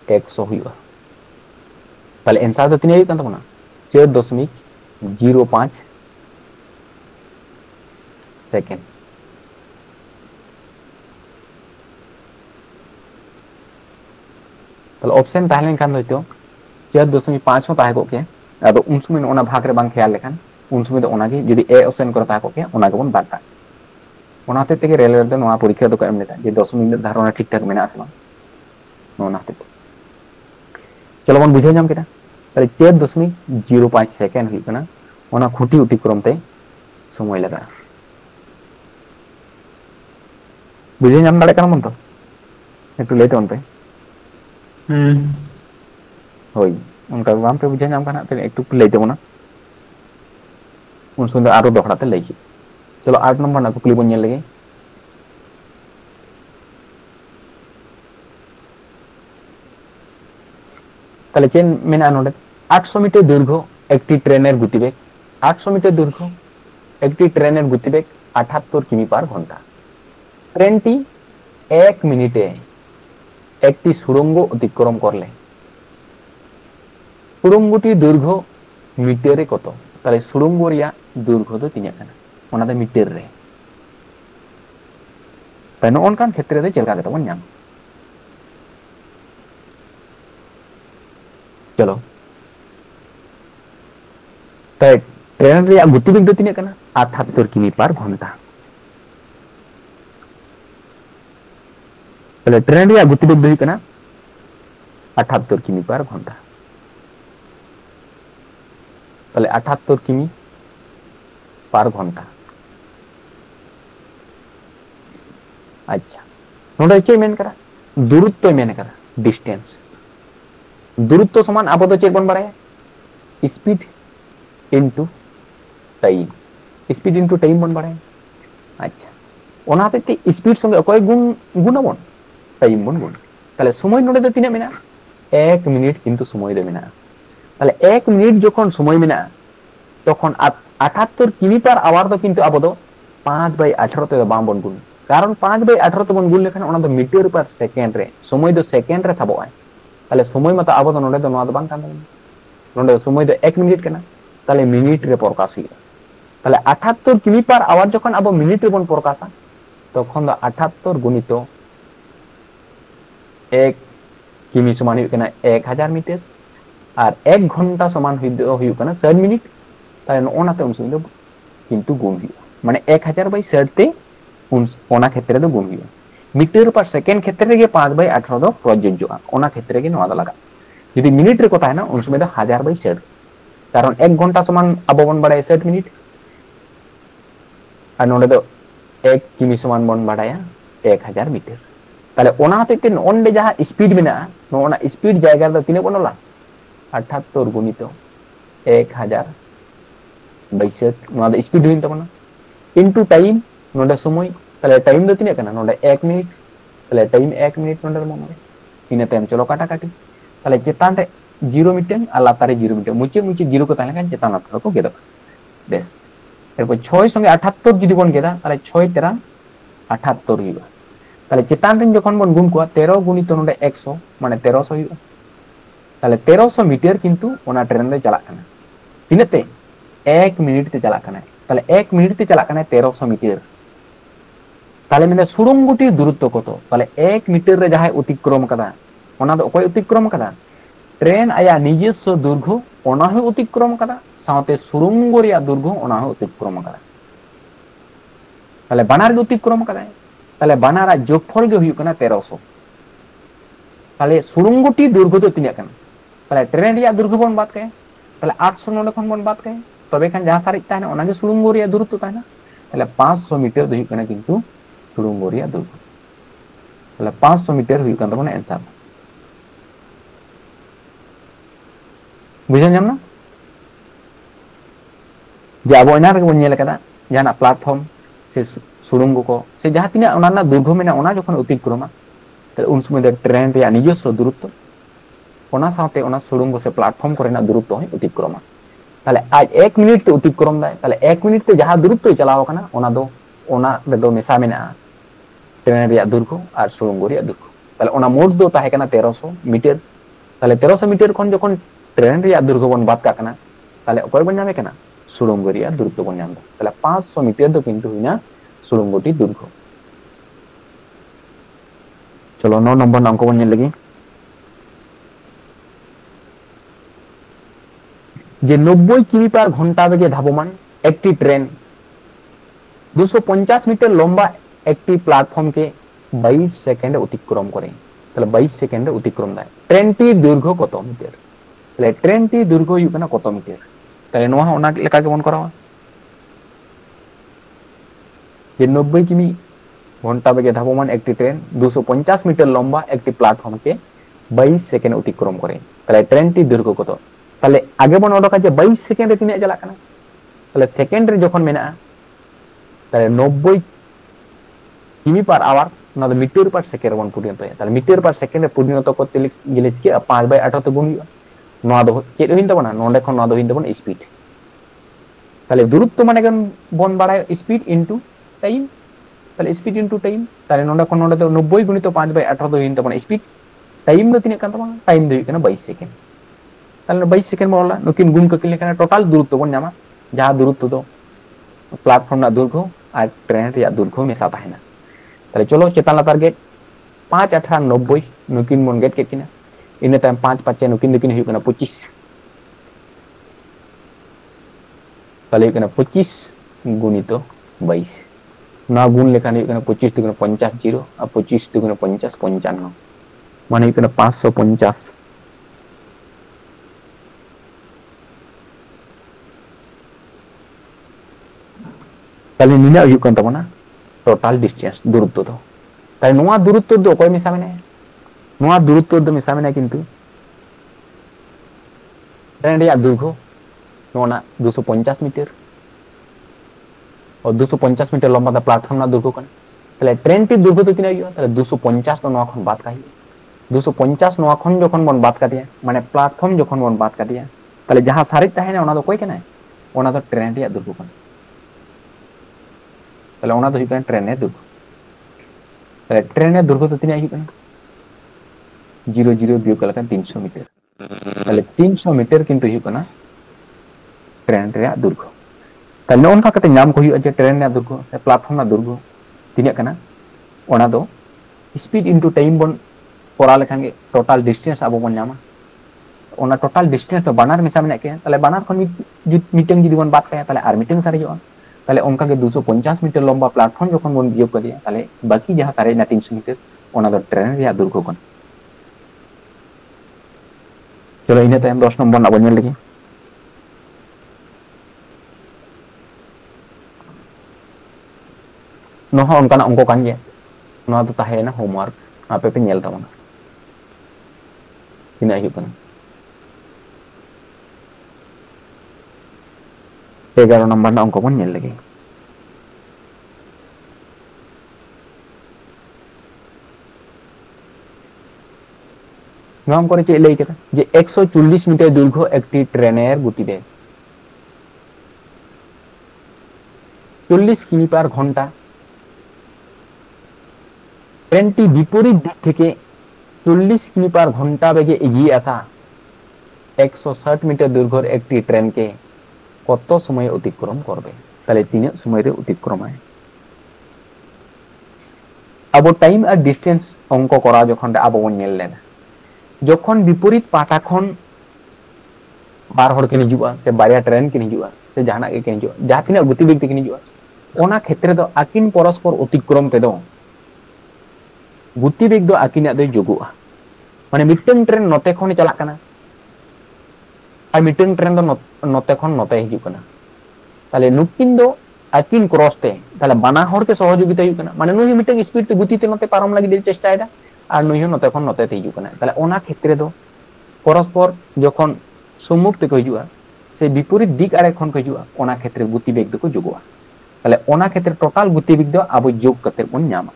100 हुआ তাহলে आंसर तो 3 হই কান তো না 4.05 सेकेंड तो ऑप्शन ताहलेन खान होइतो 4.5 ताहे को के अदो उन समय ओना भाग रे बांग ख्याल लेखान उन समय तो ओना गे जदी ए ऑप्शन कर ताहे को के ओना गे बन बाता ᱚᱱᱟ ᱦᱚᱛᱮᱡ ᱛᱮᱜᱮ ᱨᱮᱹᱞ ᱨᱮᱫᱚ ᱱᱚᱣᱟ ᱯᱚᱨᱤᱠᱠᱷᱟ ᱫᱚᱠᱚ ᱮᱢ ᱞᱮᱫᱟ ᱡᱮ 10 ᱢᱤᱱᱤᱴ ᱫᱷᱟᱨᱚᱱᱟ ᱴᱷᱤᱠ ᱴᱷᱟᱠ ᱢᱮᱱᱟᱜ ᱟᱥᱮ ᱵᱟᱝ ᱚᱱᱟ ᱦᱚᱛᱮᱡ ᱛᱮ चलो बन बुझे नाम केदा ताले 4.05 सेकेंड हुई कना ओना खुटी अतिक्रम ते समय लगा बुझे नाम दाड़े कना मन तो एकटू लेट ऑन पे होई उनका वाम पे बुझे नाम कना ते एकटू लेट होना उन सुंदर आरो दोहरा ते लेखी चलो 8 नंबर ना कुकली बन लगे তাহলে চেন মেনা নোডে 800 মিটার দৈর্ঘ্য একটি ট্রেনের গতিবেগ 800 মিটার দৈর্ঘ্য একটি ট্রেনের গতিবেগ 78 কিমি পার ঘন্টা ট্রেনটি 1 মিনিটে একটি সুড়ঙ্গ অতিক্রম করলে সুড়ঙ্গটি দৈর্ঘ্য মিটারে কত তাহলে সুড়ঙ্গ রিয়া দৈর্ঘ্য তো তিনা কানা ওনাদে মিটার রে তাই ননকান ক্ষেত্রে রে চেলকা কত বন নাম चलो ट्रेन गतिवेग दो तीन 78 किमी पर घंटा ट्रेन गतिवेग दो 78 किमी पर घंटा 78 किमी पर घंटा अच्छा नोडे चे मेन करा दूरत्व मेन करा डिस्टेंस दूरत्व समान अब तो चेक बन बाड़ाया speed into time speed into time बन बाड़ाया अच्छा ओनाते ते स्पीड संगे अकोय गुण गुणबन टाइम बन गुण ताले समय नोडे दो तिना मेना 1 मिनिट किंतु समय दे मेना ताले 1 मिनिट जखन समय मेना तखन 78 किमी पर आवर दो किंतु अब दो 5/18 ते बाम बन गुण कारण 5/18 ते बन गुण लेखन ओना दो मीटर पर सेकेंड रे समय दो सेकेंड रे साबो आय ताले समय मत अब दो नोडे दो नोआ दो बांग कान नोडे समय दो 1 मिनिट कना ताले मिनिट रे प्रकाश हुई ताले 78 किमी पर आवर जखन अब मिनिट रे बन प्रकाशा तखन दो 78 गुणित 1 किमी समान हुई कना 1000 मीटर और 1 घंटा समान हुई कना 60 मिनिट ताले नोनाते उन समय दो किंतु गुण हुई माने 1000/60 ते ओना क्षेत्र दो गुण हुई मीटर पर सेकेंड क्षेत्र रे 5/18 दो प्रयोज्य ओना क्षेत्र गे नोआ दो लगा यदि मिनिट रे को ताहेना उन समय दो 1000/60 कारण 1 घंटा समान अब बन बाड़ाय 60 मिनिट और नोडे दो 1 किमी समान बन बाड़ाया 1000 मीटर ताले ओना हते ते नोंडे जहां स्पीड मेना नोना स्पीड जायगा दो तिने बनला 78 गुणित 1000/60 नोआ दो स्पीड हुई तबना इनटू टाइम नोडे समय ताले टाइम दो तिने कना नोडे 1 मिनिट ताले टाइम 1 मिनिट नोडे मने इने टाइम चलो काटा काटी ताले चेतान रे 0 मीटर और लातारे 0 मीटर मुचे मुचे 0 को ताले कान चेतान लातार को गेदो बेस एरपर 6 संगे 78 जुदी बन गेदा ताले 6 तेरा 78 हुई ताले चेतान रे जखन बन गुण को 13 गुणित नोडे 100 माने 1300 हुई ताले 1300 मीटर किंतु ओना ट्रेन रे चला कना तिनेते 1 मिनिट ते चला कना ताले 1 मिनिट ते चला कना 1300 मीटर ताले मेने सुरंगटी दूरत्व कत ताले 1 मीटर रे जहां अतिक्रम कदा ओना दो अकोय अतिक्रम कदा ट्रेन आया निजस्व दुर्घ ओना हो अतिक्रम कदा साथे सुरंग रिया दुर्घ ओना हो अतिक्रम कदा ताले बानार गे अतिक्रम कदा ताले बानारा जोगफल गे हुई कना 1300 ताले सुरंगटी दुर्घ दो तिना कना ताले ट्रेन रिया दुर्घ बन बात के ताले 800 नोडे खन बन बात के तबे खान जहां सारिज ताहेना ओना गे सुरंग रिया दूरत्व ताहेना ताले 500 मीटर दो हुई कना किंतु सुरंग रिया दुर्घ ताले 500 मीटर हुई कन तबन आंसर बुझे ना जे अब एना रे बन नेल कदा जहां प्लेटफॉर्म से सुरंग को से जहां तिना ओना ना दुर्घ मेना ओना जखन अतिक्रमा ताले उन समय ट्रेन रिया निजस्व दूरत्व ओना साथे ओना सुरंग से प्लेटफॉर्म करेना दूरत्व है अतिक्रमा ताले आज 1 मिनिट ते अतिक्रम दाय ताले 1 मिनिट ते जहां दूरत्व चलाव कना ओना रेदो मेसा मेना ट्रेन रिया दुर्घ और सुरंग रिया दुर्घ ताले ओना मोड दो ताहे कना 1300 मीटर ताले 1300 मीटर खन जखन ट्रेन रिया दुर्घ बन बात का कना ताले अकोय बन नामे कना सुरंग रिया दूरत्व बन नाम ताले 500 मीटर दो किंतु हुइना सुरंगटी दुर्घ चलो 9 नंबर अंक बन नेल लगी যে 90 কিমি পার ঘন্টা বেগে ধাবমান একটি ট্রেন 250 मीटर लंबा একটি প্ল্যাটফর্ম কে 22 সেকেন্ডে অতিক্রম করে তাহলে 22 সেকেন্ডে অতিক্রম দেয় ট্রেনটির দৈর্ঘ্য কত মিটার তাহলে ট্রেনটির দৈর্ঘ্য হইব না কত মিটার তাহলে নোয়া ওনা লেখা কেমন করাবা যে 90 কিমি ঘন্টা বেগে ধাবমান একটি ট্রেন 250 মিটার লম্বা একটি প্ল্যাটফর্ম কে 22 সেকেন্ড অতিক্রম করে তাহলে ট্রেনটির দৈর্ঘ্য কত তাহলে আগে বন ওডকা যে 22 সেকেন্ডে তিনা চালাক কানা তাহলে সেকেন্ড রে যখন মেনা তাহলে 90 কিমি পার আওয়ার না মিটার পার সেকেন্ড বন পরিণত হয় তাহলে মিটার পার সেকেন্ডে পরিণত করতে গেলে কি 5/18 তে গুণ হইবা নোয়া দো চেদ হইন তাবনা নন্ডে খন নোয়া দো হইন তাবন স্পিড তাহলে দূরত্ব মানে কেন বন বাড়ায় স্পিড ইনটু টাইম তাহলে স্পিড ইনটু টাইম তাহলে নন্ডে খন নন্ডে তো 90 গুণিত 5/18 দো হইন তাবন স্পিড টাইम दो तीन कान टाइम दो 22 सेकेंड তাহলে 22 সেকেন্ড বললা নতুন গুণ করে লিখে টোটাল দূরত্ব বন জামা যা দূরত্ব দো প্ল্যাটফর্ম না দৈর্ঘ্য আর ট্রেন রিয়া দৈর্ঘ্য মেশা থাকে না তাহলে চলো চেতান লাতার গেট 5/18 নতুন মন গেট কেট কিনা ইনে টাইম 5/5 নতুন নতুন হই কিনা 25 তাহলে কিনা 25 গুণিত 22 না গুণ লেখা হই কিনা 25 দুগুণ 50 0 আর 25 দুগুণ 50 55 মানে কিনা 550 তাহলে নিনা হই কোন তবনা টোটাল ডিসটেন্স দূরত্ব তো তাই নোয়া দূরত্ব দো কয় মিশাবে না নোয়া দূরত্ব দো মিশাবে না কিন্তু ট্রেন রিয়া দৈর্ঘ্য নোনা 250 মিটার और 250 মিটার লম্বা दा প্ল্যাটফর্ম না দৈর্ঘ্য কোন তাহলে ট্রেনটির দৈর্ঘ্য তো কিনা হইবা তাহলে 250 তো নোয়া খন বাদ কাই 250 নোয়া খন যখন বন বাদ কা দিয়া মানে প্ল্যাটফর্ম যখন বন বাদ কা দিয়া তাহলে যাহা সারিত তাহে না ওনা তো কই কেনা ওনা তো ট্রেন রিয়া দৈর্ঘ্য কোন তাহলে ওনা তো হইবা ট্রেনের দৈর্ঘ্য তাহলে ট্রেনের দৈর্ঘ্য তো তিনা হইবা 00 বিয়োগ করলে 300 মিটার তাহলে 300 মিটার কিন্তু হইবা না ট্রেন রিয়া দৈর্ঘ্য তাহলে ওনকা কতে নাম ko huyu je train na durgo se platform na durgo tinak kana ona do speed into time bon pora lekhange total distance abo bon nyama ona total distance to banar misa mena ke tale banar kon meeting jodi bon bat kaya tale ar meeting sare jo tale onka ke 250 meter lomba platform jokhon bon biyog kariya tale baki jaha sare na 300 meter ona do train ya durgo kon chalo ine time 10 number na bon nyel lagi noha onka na ongko kan ge noha to tahe na homework ape pe nyel tabona ina hi pan 11 number na ongko bon nyel lagi নাম করেছে এলাই কেটা যে 140 metre দৈর্ঘ্য একটি ট্রেনের গতিবেগ 40 কিমি পার ঘন্টা ট্রেনটি বিপরীত দিক থেকে 40 কিমি পার ঘন্টা বেগে এগিয়ে আসা 160 মিটার দৈর্ঘ্যের একটি ট্রেনকে কত সময় অতিক্রম করবে তাহলে তিনে সময়ের অতিক্রম হয় আবো টাইম আর ডিসটেন্স অঙ্ক করা যখন আবো নেলেন যখন বিপরীত পাটাখন বার হড় কে নিজুआ से बारिया ट्रेन के निजुआ से जाना के निजुआ जहां तिना गतिवेग के निजुआ ओना क्षेत्र दो आकिन परस्पर अतिक्रम ते दो गतिवेग दो आकिना दो जोगुआ माने मिटन ट्रेन नते खन चला कना আর মিটন ট্রেন দো নতে খন নতে হিজু কনা তাহলে নুকিন দো আকিন ক্রসতে তাহলে বানা হড়কে সহযোগিতা হিজু কনা মানে নুই মিটন স্পিড তে গতিতে নতে পারম লাগি দিল চেষ্টা এটা আর নুই নতে খন নতে হিজু কনা তাহলে ওনা ক্ষেত্রে দো পরস্পর যখন সম্মুখ থেকে হিজুआ সে বিপরীত দিক আরে খন হিজুआ ওনা ক্ষেত্রে গতিবেগ দো যোগुआ তাহলে ওনা ক্ষেত্রে টোটাল গতিবেগ দো আবো যোগ করতে বন নামা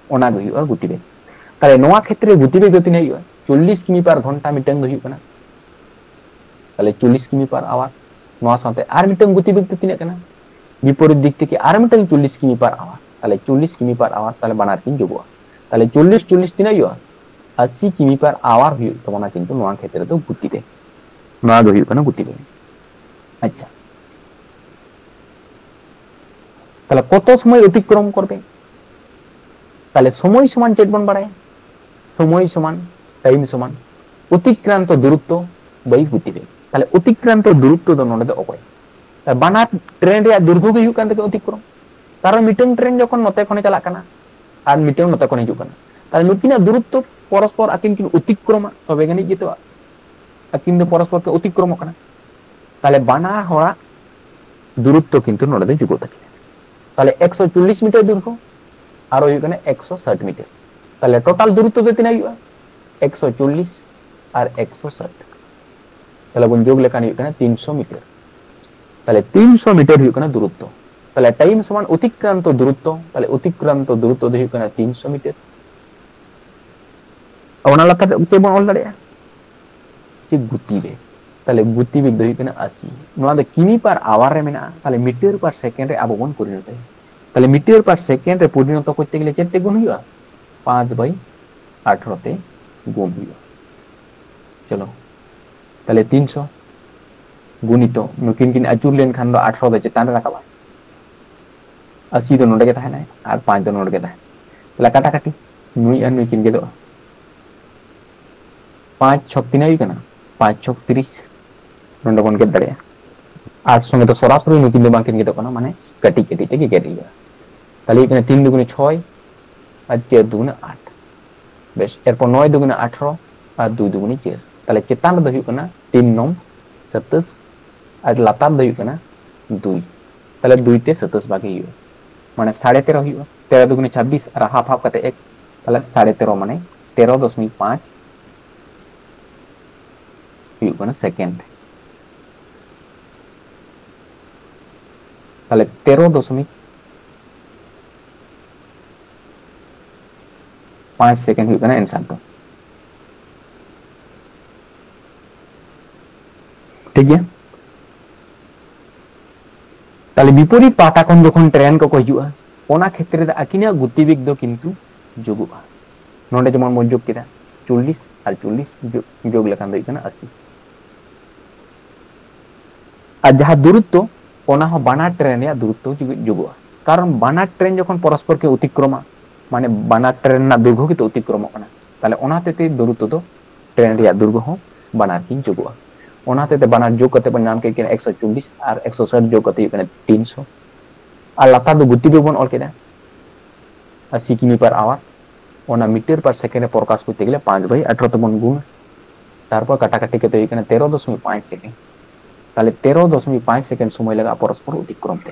ওনা হিজুआ গতিবেগ তাহলে নোয়া ক্ষেত্রে গতিবেগ দো তিন হিজুआ 40 কিমি পার ঘন্টা মিটন দো হিজু কনা তাহলে 40 কিমি পার আওয়ার নোয়া সাথে আর মিটন গতিবেগ তো তিনা কেনা বিপরীত দিক থেকে আর মিটন 40 কিমি পার আওয়ার তাহলে 40 কিমি পার আওয়ার তাহলে বানার কিন যোগुआ তাহলে 40 40 তিনা হিজুआ 80 কিমি পার আওয়ার হিজু তোমরা কিন্তু নোয়া ক্ষেত্রে তো গতিবেগ নোয়া দো হিজু কনা গতিবেগ আচ্ছা তাহলে কত সময় অতিক্রম করবে তাহলে সময় সমান চেট বন বাড়ায় সময় সমান টাইম সমান অতিক্রান্ত দূরত্ব বাই গতিবেগ তাহলে অতিক্রান্ত দূরত্ব দো ননে দো অকয় তাহলে বানা ট্রেন রে দৈর্ঘ্য কে হিউ কান থেকে অতিক্রম কারণ মিটার ট্রেন যখন নতে খনে চালাক কানা আর মিটার নতে খনে হিজুক কানা তাহলে নুকিনা দূরত্ব পরস্পর আকিন কিন অতিক্রম তবে গানি যেতে আকিন দो পরস্পর কে অতিক্রম কানা তাহলে বানা হড়া দূরত্ব কিন্তু নড়ে দে যুগ থাকে তাহলে 140 মিটার দৈর্ঘ্য আর হইব কানা 160 মিটার তাহলে টোটাল দূরত্ব দো তিনা হইবা 140 আর 160 তাহলে বন যোগ লেখান হইব কানা 300 মিটার তাহলে 300 মিটার হইব কানা দূরত্ব তাহলে টাইম সমান অতিক্রান্ত দূরত্ব তাহলে অতিক্রান্ত দূরত্ব দো হইব কানা 300 মিটার ওনা লাতা তে বন অল দাড়িয়া যে গতিবেগ তাহলে গতিবেগ দো হইব কানা 80 নোয়া দো কিমি পার আওয়ার রে মেনা তাহলে মিটার পার সেকেন্ড রে আবো বন পরিণত তাহলে মিটার পার সেকেন্ড রে পরিণত করতে গেলে চেতে গুণ হইবা 5/18 তে গুণ হইবা চলো তাহলে 300 गुणित नुकिन किन अचूर लेन खान 18 दे चेतान राखा 80 दो नोडे के ताहे ना और 5 दो नोडे के ताहे तला काटा काटी नुई और नुई किन के दो 5 6 3 हुई कना 5 6 30 नोडे बन के दड़े 8 संगे तो सरासरी नुकिन दो बाकिन के दो कना माने कटी कटी ते के गेरी ताले कना 3 दुगुने 6 और 4 दुगुने 8 बेस एरपर 9 दुगुने 18 और 2 दुगुने 4 ताले चेतान दो हुई कना 3 9 27 और लातार दो हुई कना 2 ताले 2 ते 27 बाकी हुई माने 13.5 हुई 13 दुगुने 26 और हाफ हाफ करते एक ताले 13.5 माने 13.5 हुई कना सेकंड ताले 13.5 सेकंड हुई कना आंसर तो ठीक है ताले विपरीत पाटा कोन जखन ट्रेन को हिजुआ ओना क्षेत्र रे आकिना गतिवेग दो किंतु जोगुआ नोडे जेमन मन जोग केदा 40 और 40 जोग लेखान दो इकना 80 আর যাহা দূরত্ব ওনা হ বানা ট্রেন या দূরত্ব যোগুয়া কারণ বানা ট্রেন যখন পরস্পরকে অতিক্রমা মানে বানা ট্রেন না দৈর্ঘ্য কি তো অতিক্রম করা তাহলে ওনাতে তে দূরত্ব তো ট্রেন রিয়া দৈর্ঘ্য হ বানা কি যোগুয়া ওনাতে তে বানা যোগ করতে পারে নাম কে 140 আর 160 যোগ করতে এখানে 300 আর লাতা দো গতিবেগ বন অল কেদা 80 কিমি পার আওয়ার ওনা মিটার পার সেকেন্ডে প্রকাশ করতে গেলে 5/18 তে বন গুণ তারপর কাটাকাটি করতে এখানে 13.5 সেকেন্ড তাহলে 13.5 সেকেন্ড সময় লাগা পরস্পর অতিক্রম তে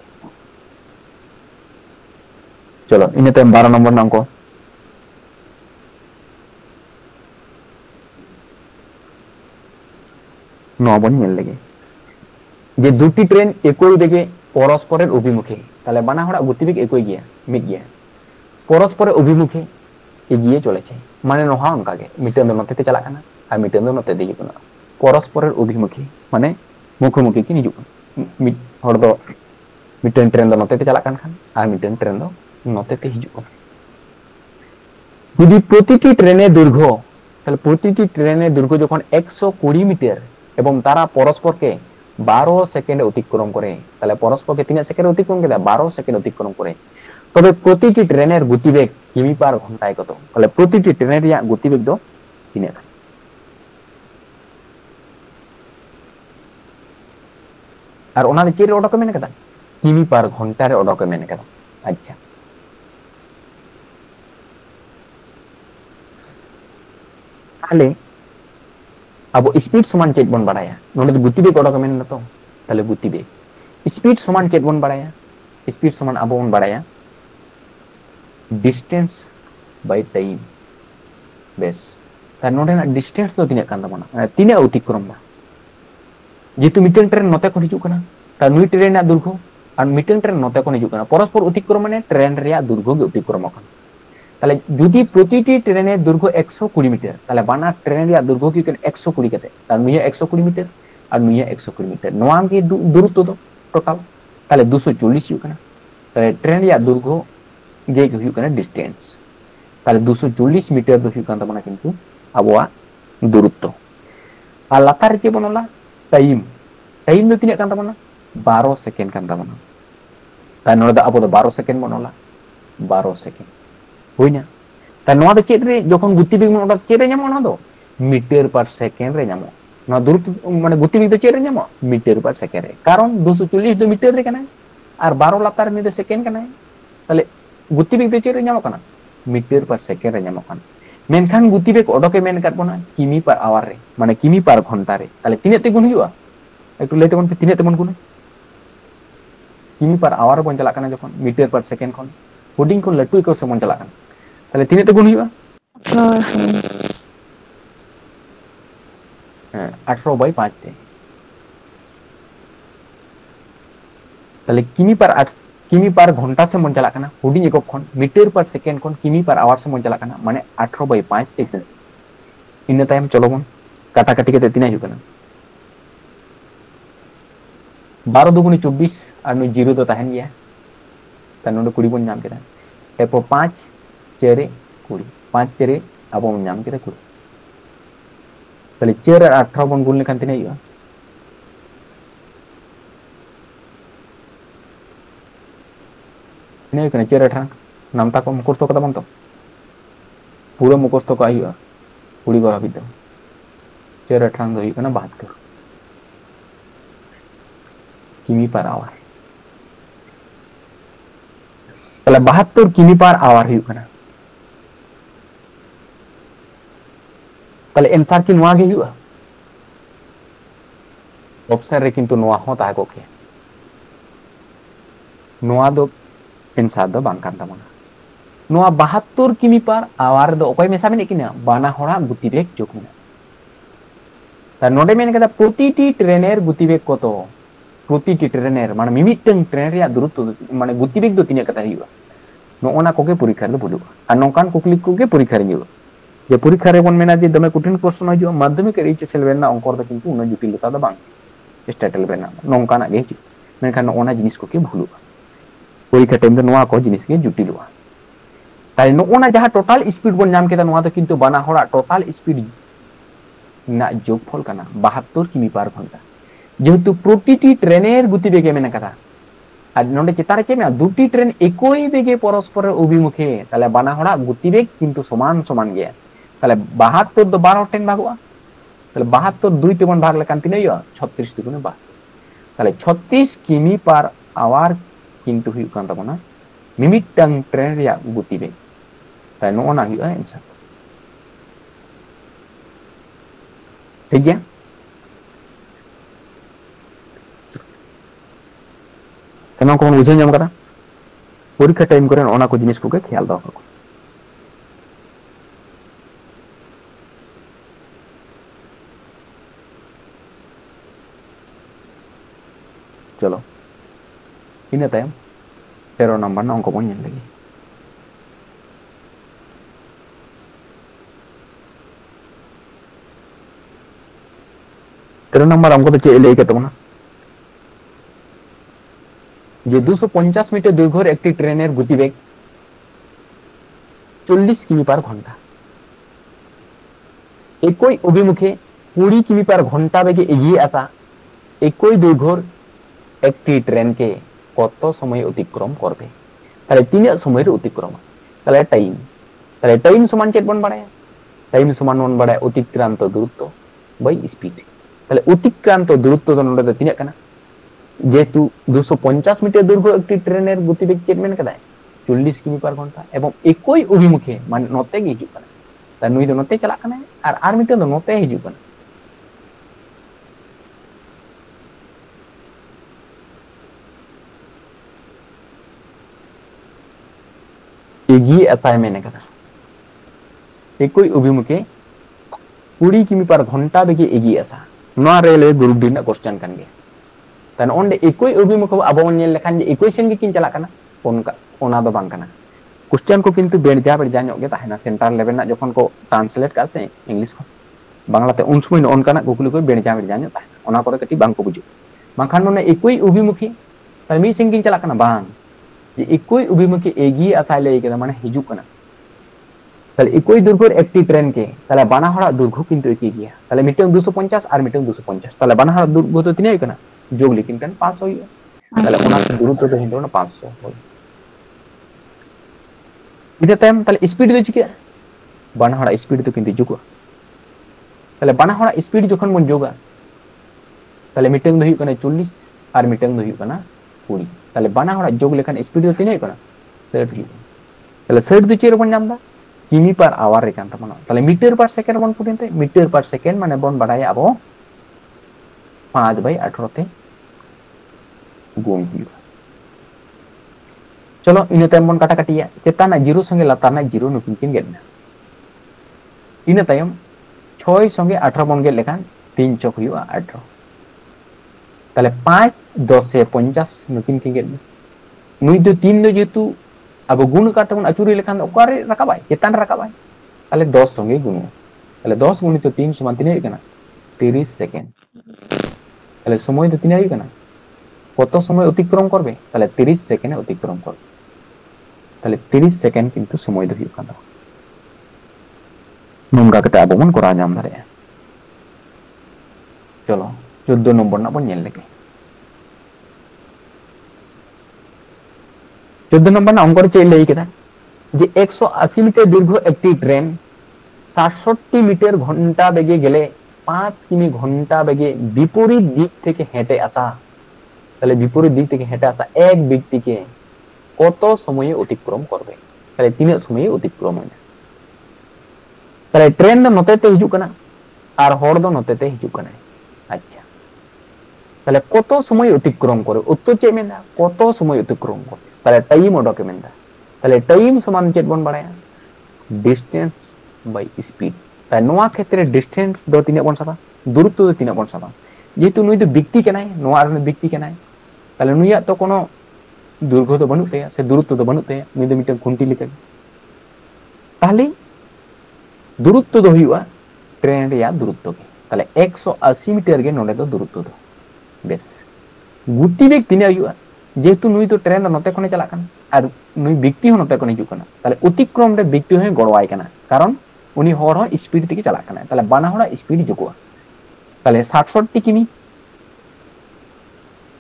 চলো ইনেতে 12 নম্বর অঙ্ক নবন মেল লাগে যে দুটি ট্রেন একই দিকে পরস্পরের অভিমুখে তাহলে বানা হড়া গতিবেগ একই গিয়া মিট গিয়া পরস্পরের অভিমুখে এগিয়ে চলেছে মানে নহা অনকাগে মিটার দো নতে চালা কানা আর মিটার দো নতে দিই কোনা পরস্পরের অভিমুখে মানে मुखोमुखी की निजुक हर दो मिटन ट्रेन दो नते चला खान और मिटन ट्रेन दो नते हिजुक यदि प्रतिटी ट्रेने दৈর্ঘ্য তাহলে প্রতিটি ট্রেনের দৈর্ঘ্য যখন 120 মিটার এবং তারা পরস্পরকে 12 সেকেন্ডে অতিক্রম করে তাহলে পরস্পরকে 3 সেকেন্ডে অতিক্রম করে 12 সেকেন্ড অতিক্রম করে তবে প্রতিটি ট্রেনের গতিবেগ কিমি পার ঘন্টায় কত তাহলে প্রতিটি ট্রেনের গতিবেগ দো কিনে আর ওনাদের চের অর্ডার কমে না কেদা কিমি পার ঘন্টার অর্ডার কমে না কেদা আচ্ছা তাহলে अब स्पीड समान चेक बन बढ़ाया नोडे तो गतिवेग ऑर्डर कमे ना तो ताहले गतिवेग स्पीड समान चेक बन बढ़ाया स्पीड समान अब बन बढ़ाया डिस्टेंस बाय टाइम बेस तार नोडे ना डिस्टेंस तो तिने कान तमना तिने अतिक्रम बा जेतु मिटन ट्रेन नते को हिजुक कना तार नुई ट्रेन ना दৈর্ঘ্য আর মিটন ট্রেন নতে কোন হিজুক কনা পরস্পর অতিক্রম মানে ট্রেন রিয়া দৈর্ঘ্য অতিক্রম কনা তাহলে যদি প্রতিটি ট্রেনের দৈর্ঘ্য 120 মিটার তাহলে বানা ট্রেন রিয়া দৈর্ঘ্য কি 120 কেতে তার নুইয়া 120 মিটার আর নুইয়া 120 মিটার নোয়া কি দূরত্ব তো টোটাল তাহলে 240 হিজুক কনা তাহলে ট্রেন রিয়া দৈর্ঘ্য যে হিজুক কনা ডিসটেন্স তাহলে 240 মিটার দো হিজুক কনা মানে কিন্তু আবওয়া দূরত্ব আর লাতার কি বনলা टाइम टाइम दो तीन कान तमना 12 सेकेंड कान तमना ता नोडे दा अबो 12 सेकेंड बनोला 12 सेकेंड होइना ता नोआ दो चेद रे जखन गतिवेग मन ओडा चेद रे नामो ना दो मीटर पर सेकेंड रे नामो ना दूरत्व माने गतिवेग दो चेद रे नामो मीटर पर सेकेंड रे कारण 240 दो मीटर रे कना और 12 लातार में दो सेकेंड कना ताले गति बेग दो चेरे ᱧᱟᱢᱚᱜ ᱠᱟᱱᱟ मीटर पर सेकेंड रे ᱧᱟᱢᱚᱜ ᱠᱟᱱᱟ मेनखान गति बेग ओडोके मेन ᱠᱟᱫ ᱵᱚᱱᱟ किमी पर आवर रे माने किमी पर घंटा रे ताले तिने ते गुण हुआ एकटु लay तबन पे तिने ते बन गुण किमी पर आवर बन चला कना जखन मीटर पर सेकेंड खन हुडिंग को लटू को समन चला कना ताले तिने ते गुण हुआ 18/5 ते ताले किमी पर घंटा से मन चला कना हुडिंग एকক खन मीटर पर सेकेंड खन किमी पर आवर से मन चला कना माने 18/5 ते इन टाइम चलो बन काटा काटी के तिना हुआ कना 12 दुगुनी 24 और नु जीरो तो तहन गया ता नोडे कुड़ी बन नाम केदा एपो 5 चेरे कुड़ी 5 चेरे अब बन नाम केदा कुड़ी ताले चेर 18 बन गुण लेखान तिना हुआ ini kena cera thang nam ta ko mukosto kata bang to pura mukosto ko ayu puri gora bidda cera thang do ikana 72 किमी पर आवर तले 72 किमी पर आवर हुई कना तले आंसर की नोआ गे हुआ ऑप्शन रे किंतु नोआ हो ता गोके नोआ दो आंसर दो बांग कान तमना नोआ 72 किमी पर आवर दो ओकय मेसा मेने किना बाना होड़ा गतिवेग जोकना ता नोडे मेन कदा प्रतिटी ट्रेनेर गतिवेग कतो प्रतिटी ट्रेनेर माने मिमिटन ट्रेन रे दूरत्व माने गतिवेग दो तिना कता हुआ नोना कोगे परीक्षा रे बुलु आ नोकान कुकली कोगे परीक्षा रे न्यू जे परीक्षा रे बन मेना जे दमे कठिन प्रश्न हिजो माध्यमिक एचएस लेवल ना अंकर द किंतु उना जटिलता द बांग स्टेट लेवल ना नोकाना गे हिजो मेनखान ओना जिनिस को के भूलु परीक्षा टाइम दो नोआ को जिनिस के जुटिलुआ ताई नोना जहां टोटल स्पीड बन नाम केदा नोआ द किंतु बाना होड़ा टोटल स्पीड ना जोगफल काना 72 किमी पर घंटा जेहेतु प्रतिटी ट्रेनेर गतिवेगे मेना कथा আর নন্ডে চিতারে কে না দুটি ট্রেন একই বেগে পরস্পরের অভিমুখে তাহলে বানা হড়া গতিবেগ কিন্তু সমান সমান গিয়া তাহলে 72 তো 12 ট্রেন ভাগবা তাহলে 72 দুই তে বন ভাগ লেখান তিন 36 দুগুণে 12 তাহলে 36 কিমি পার আওয়ার কিন্তু হুইউ কান তাবনা মিমিটাং ট্রেন রিয়া গতিবেগ তাই নোনা হুইউ आंसर ঠিক গিয়া तेना को बुझे नाम करा परीक्षा टाइम करे ओना को जिनिस को के ख्याल दो को चलो इन टाइम 13 नंबर ना अंक बन लगी 13 नंबर हमको तो चे ले के तबना যে 250 মিটার দৈর্ঘ্যের একটি ট্রেনের গতিবেগ 40 কিমি পার ঘন্টা একই অভিমুখে 20 কিমি পার ঘন্টা বেগে এগিয়ে আসা একই দৈর্ঘ্যের একটি ট্রেনকে কত সময় অতিক্রম করবে তাহলে তিন সময়ের অতিক্রম তাহলে টাইম সমান চেক বন বাড়ায় টাইম সমান বন বাড়ায় অতিক্রান্ত দূরত্ব বাই স্পিড তাহলে অতিক্রান্ত দূরত্ব তো নন্ডে তিন কানা যেহেতু 250 মিটার দৈর্ঘ্য একটি ট্রেনের গতিবেগ চেকমেন কাদায় 40 কিমি পার ঘন্টা এবং একই অভিমুখে মানে নতে গিয়ে হিজুক কানা তা নুই তো নতে চালাক কানা আর মিটার তো নতে হিজুক কানা এগিয়ে আসায় মেনে কাদা একই অভিমুখে 20 কিমি পার ঘন্টা বেগে এগিয়ে আসা নোয়া রেলে গ্রুপ ডি না কোশ্চেন কান গে dan onde ekoi অভিমুখ abon nyel lekhan je equation gi kin chalak kana onka ona do bang kana question ko kintu berja nyok ge tahena center level na jokhon ko translate ka se english ko bangla te un sumoi on kana gokuli ko berja nyok tahena ona kore kati bang ko buju makhan none ekoi অভিমুখী তাই me singing chalak kana bang je ekoi অভিমুখী এগিয়ে আসাই লাই কেদা মানে হিজুক kana তাহলে একই দৈর্ঘ্যের একটি ট্রেনকে তাহলে বানা হড়া দৈর্ঘ্য কিন্তু একই গিয়া তাহলে মিটার 250 আর মিটার 250 তাহলে বানা হড়া দৈর্ঘ্য তো তিনই kana जोग लेकिन कन 500 ही তাহলে ওনার দূরত্ব তো হিন্দো না 500 হয় এটা টাইম তাহলে স্পিড তো কি বানা হড়া স্পিড তো কিন্তু যোগ তাহলে বানা হড়া স্পিড যখন মন যোগা তাহলে মিটার তো হিউ কানা 40 আর মিটার তো হিউ কানা 20 তাহলে বানা হড়া যোগ লেখান স্পিড তো তিনই kana 60 हुई ताले 60 दो चेर बन नाम दा किमी पर आवर रे कान तबना ताले मीटर पर सेकेंड बन पुटिनते मीटर पर सेकेंड माने बन बाडाय आबो 5/18 ते गुण हुआ चलो इन तायम बन काटा काटिया चेताना जीरो संगे लाताना जीरो नुकिन किन गेदना इन तायम 6 संगे 18 बन गेद लेखान 3 चौक हुआ 18 ताले 5 10 से 50 नुकिन किन गेदना नुई दो 3 दो जेतु अब गुण काटे बन अचुरी लेखान ओकारे रकाबाय चेतान रकाबाय ताले 10 संगे गुण ताले 10 गुणित 3 समान तिने कना 30 सेकेंड ताले समय तो तिने कना कत समय अतिक्रम करबे ताले 30 सेकेंड अतिक्रम करबे ताले 30 सेकेंड किंतु समय दो हुई कना नोंगा कते आबो बन करा नाम दारे चलो 14 नंबर ना बन नेल लेके 14 नंबर ना अंकर चे लई केदा जे 180 मीटर दीर्घ एकटी ट्रेन 67 मीटर घंटा बेगे गेले 5 किमी घंटा बेगे विपरीत दिक থেকে হেঁটে আসা তাহলে বিপরীত দিক থেকে হেঁটে আসা এক ব্যক্তিকে কত সময়ে অতিক্রম করবে তাহলে তিন সময়ে অতিক্রম হয় তাহলে ট্রেন দো নতেতে হিজুক কানা আর হর দো নতেতে হিজুক কানা আচ্ছা তাহলে কত সময় অতিক্রম করে উত্তর চে মেনা কত সময় অতিক্রম করে তাহলে টাইম ওডকে মেনা তাহলে টাইম সমান চেত বন বাড়ায়া ডিস্টেंस बाय स्पीड ताई नोआ क्षेत्र डिस्टेंस दो तीन बन साबा दूरत्व दो तीन बन साबा जेतु नुई दो व्यक्ति केनाय नोआ रे व्यक्ति केनाय ताले नुइया तो कोनो दुर्घ तो बनु ते से दूरत्व तो बनु ते नुई दो मिटन खुंटी लेके ताले दूरत्व दो हुआ ट्रेन रे या दूरत्व के ताले 180 मीटर गे नोडे दो दूरत्व दो बेस गुति बेग तिने हुआ जेतु नुई तो ट्रेन नते खने चला कान और नुई व्यक्ति हो नते खने हिजुक काना ताले अतिक्रम रे व्यक्ति हो गड़वाय काना कारण उनी हर हो स्पीड तेके चला काना ताले बाना होड़ा स्पीड जुकुआ ताले 67 किमी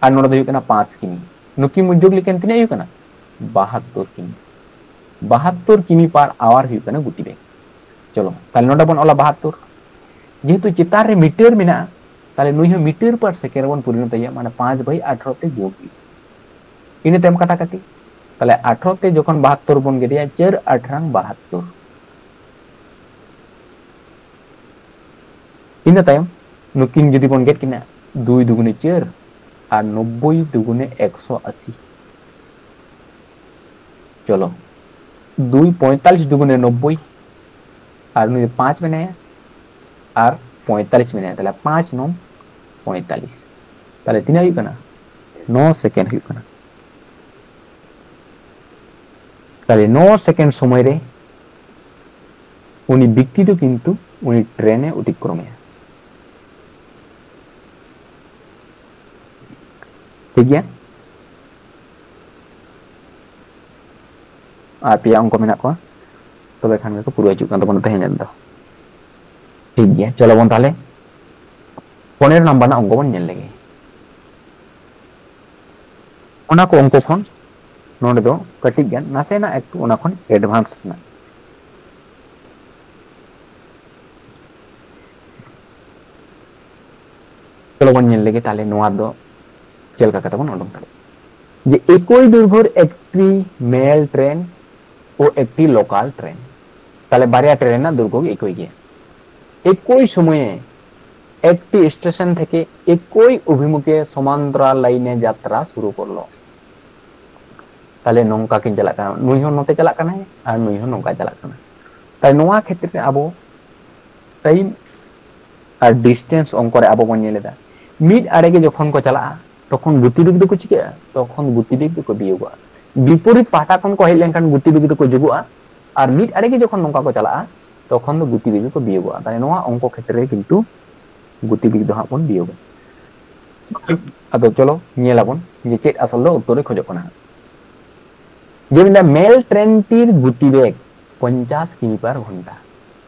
और नोडे दो काना 5 किमी नुकी मुजुग लेकेन तिने काना 72 किमी 72 किमी पर आवर हुई काना गुति बेग चलो ताले नोडे बन ओला 72 जेतु चितार रे मीटर मेना ताले नुई हो मीटर पर सेकेंड बन परिणत या माने 5/18 ते गुण इन तेम काटा काटी ताले 18 ते जखन 72 बन गेदिया 4 18 72 इन तायम नुकिन जदि बन गेट किना 2 दुगुने 4 और 90 दुगुने 180 चलो 2 45 दुगुने 90 और नुई 5 में नया और 45 में नया ताले 5 9 45 ताले तीन हुई कना 9 सेकेंड हुई कना ताले 9 सेकेंड समय रे उनी व्यक्ति तो किंतु उनी ट्रेने अतिक्रम है ठीक है आ पिया अंक मेना को तबे खान को पूरा हिजुक कान तबन तहेन दो ठीक है चलो बन ताले 15 नंबर ना अंक बन नेल लेगे ओना को अंक खन नोडे दो कटिक गन नासे ना एक ओना खन एडवांस ना चलो बन नेल लेगे ताले नोआ दो चल का बन ओडम ताले जे एकई दुर्घर एकटी मेल ट्रेन और एकटी लोकल ट्रेन ताले बारिया ट्रेन ना दुर्घ एकई गया एकई समय एकटी स्टेशन থেকে একই অভিমুখে সমান্তরাল লাইনে যাত্রা শুরু করলো তাহলে নৌকা কিন চালাক কানা নুই হন নতে চালাক কানা আর নুই হন নৌকা চালাক কানা তাই নোয়া ক্ষেত্রে আবো টাইম আর ডিসটেন্স অঙ্করে আবো বন নেলেদা মিড আরেগে যখন কো চালা তখন গতিবেগ দো চিকে তখন গতিবেগ দো বিয়োগা বিপরীত পাটা কোন কো হেলেন কান গতিবেগ দো যোগা আর মিড আরেগে যখন নৌকা কো চালা তখন গতিবেগ দো বিয়োগা তাই নোয়া অঙ্ক ক্ষেত্রে কিন্তু गतिविधि दो हाबन बियोग अदो चलो नेलाबन जे चेत असल दो उत्तरे खोजो कना जेमिना मेल ट्रेन तिर गतिवेग 50 किमी पर घंटा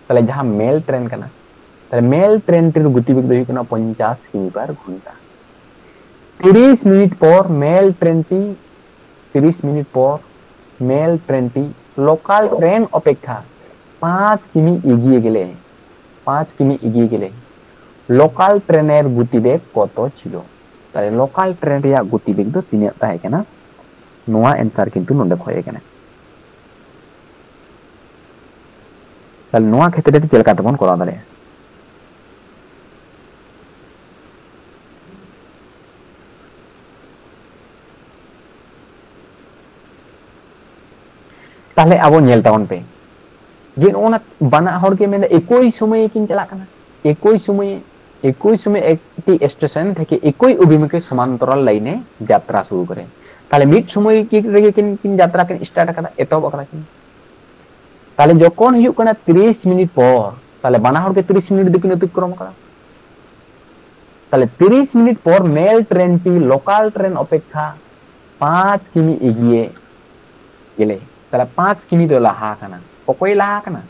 ताले जहां मेल ट्रेन कना ताले मेल ट्रेन तिर गतिवेग दो कना 50 किमी पर घंटा 30 मिनट पर मेल ट्रेन टी 30 मिनट पर मेल ट्रेन टी लोकल ट्रेन अपेक्षा 5 किमी एगिए गेले 5 किमी एगिए गेले लोकल ट्रेनेर गतिवेग कत छिलो ताले लोकल ट्रेन रिया गतिवेग दो तिना ताहे कना नोआ आंसर किंतु नोंडे खोये कना তাহলে নোয়া ক্ষেত্রে চেদ লেᱠᱟ ᱛᱮᱵᱚᱱ ᱠᱚᱨᱟᱣ ᱫᱟᱲᱮᱭᱟᱜᱼᱟ? তাহলে আবো ñel taon pe যে ওনা বানা হড় কে মেনে একই সময়ে কিন চালাক কানা, একই সময়ে একটি স্টেশন থেকে একই অভিমুখে সমান্তরাল লাইনে যাত্রা শুরু করে। তাহলে মিড সময় কি রেগে কিন যাত্রা কিন স্টার্ট কাদা, এতব কাদা কিন। তাহলে যখন হুয়ুগ কানা 30 মিনিট পর, তাহলে বানা হড় কে 30 মিনিট দিকিন অতিক্রম কাদা। তাহলে 30 মিনিট পর মেল ট্রেনটি লোকাল ট্রেন অপেক্ষা 5 কিমি এগিয়ে গেলে, তাহলে 5 কিমি তো লাহা কানা। অকয় লাহা কানা?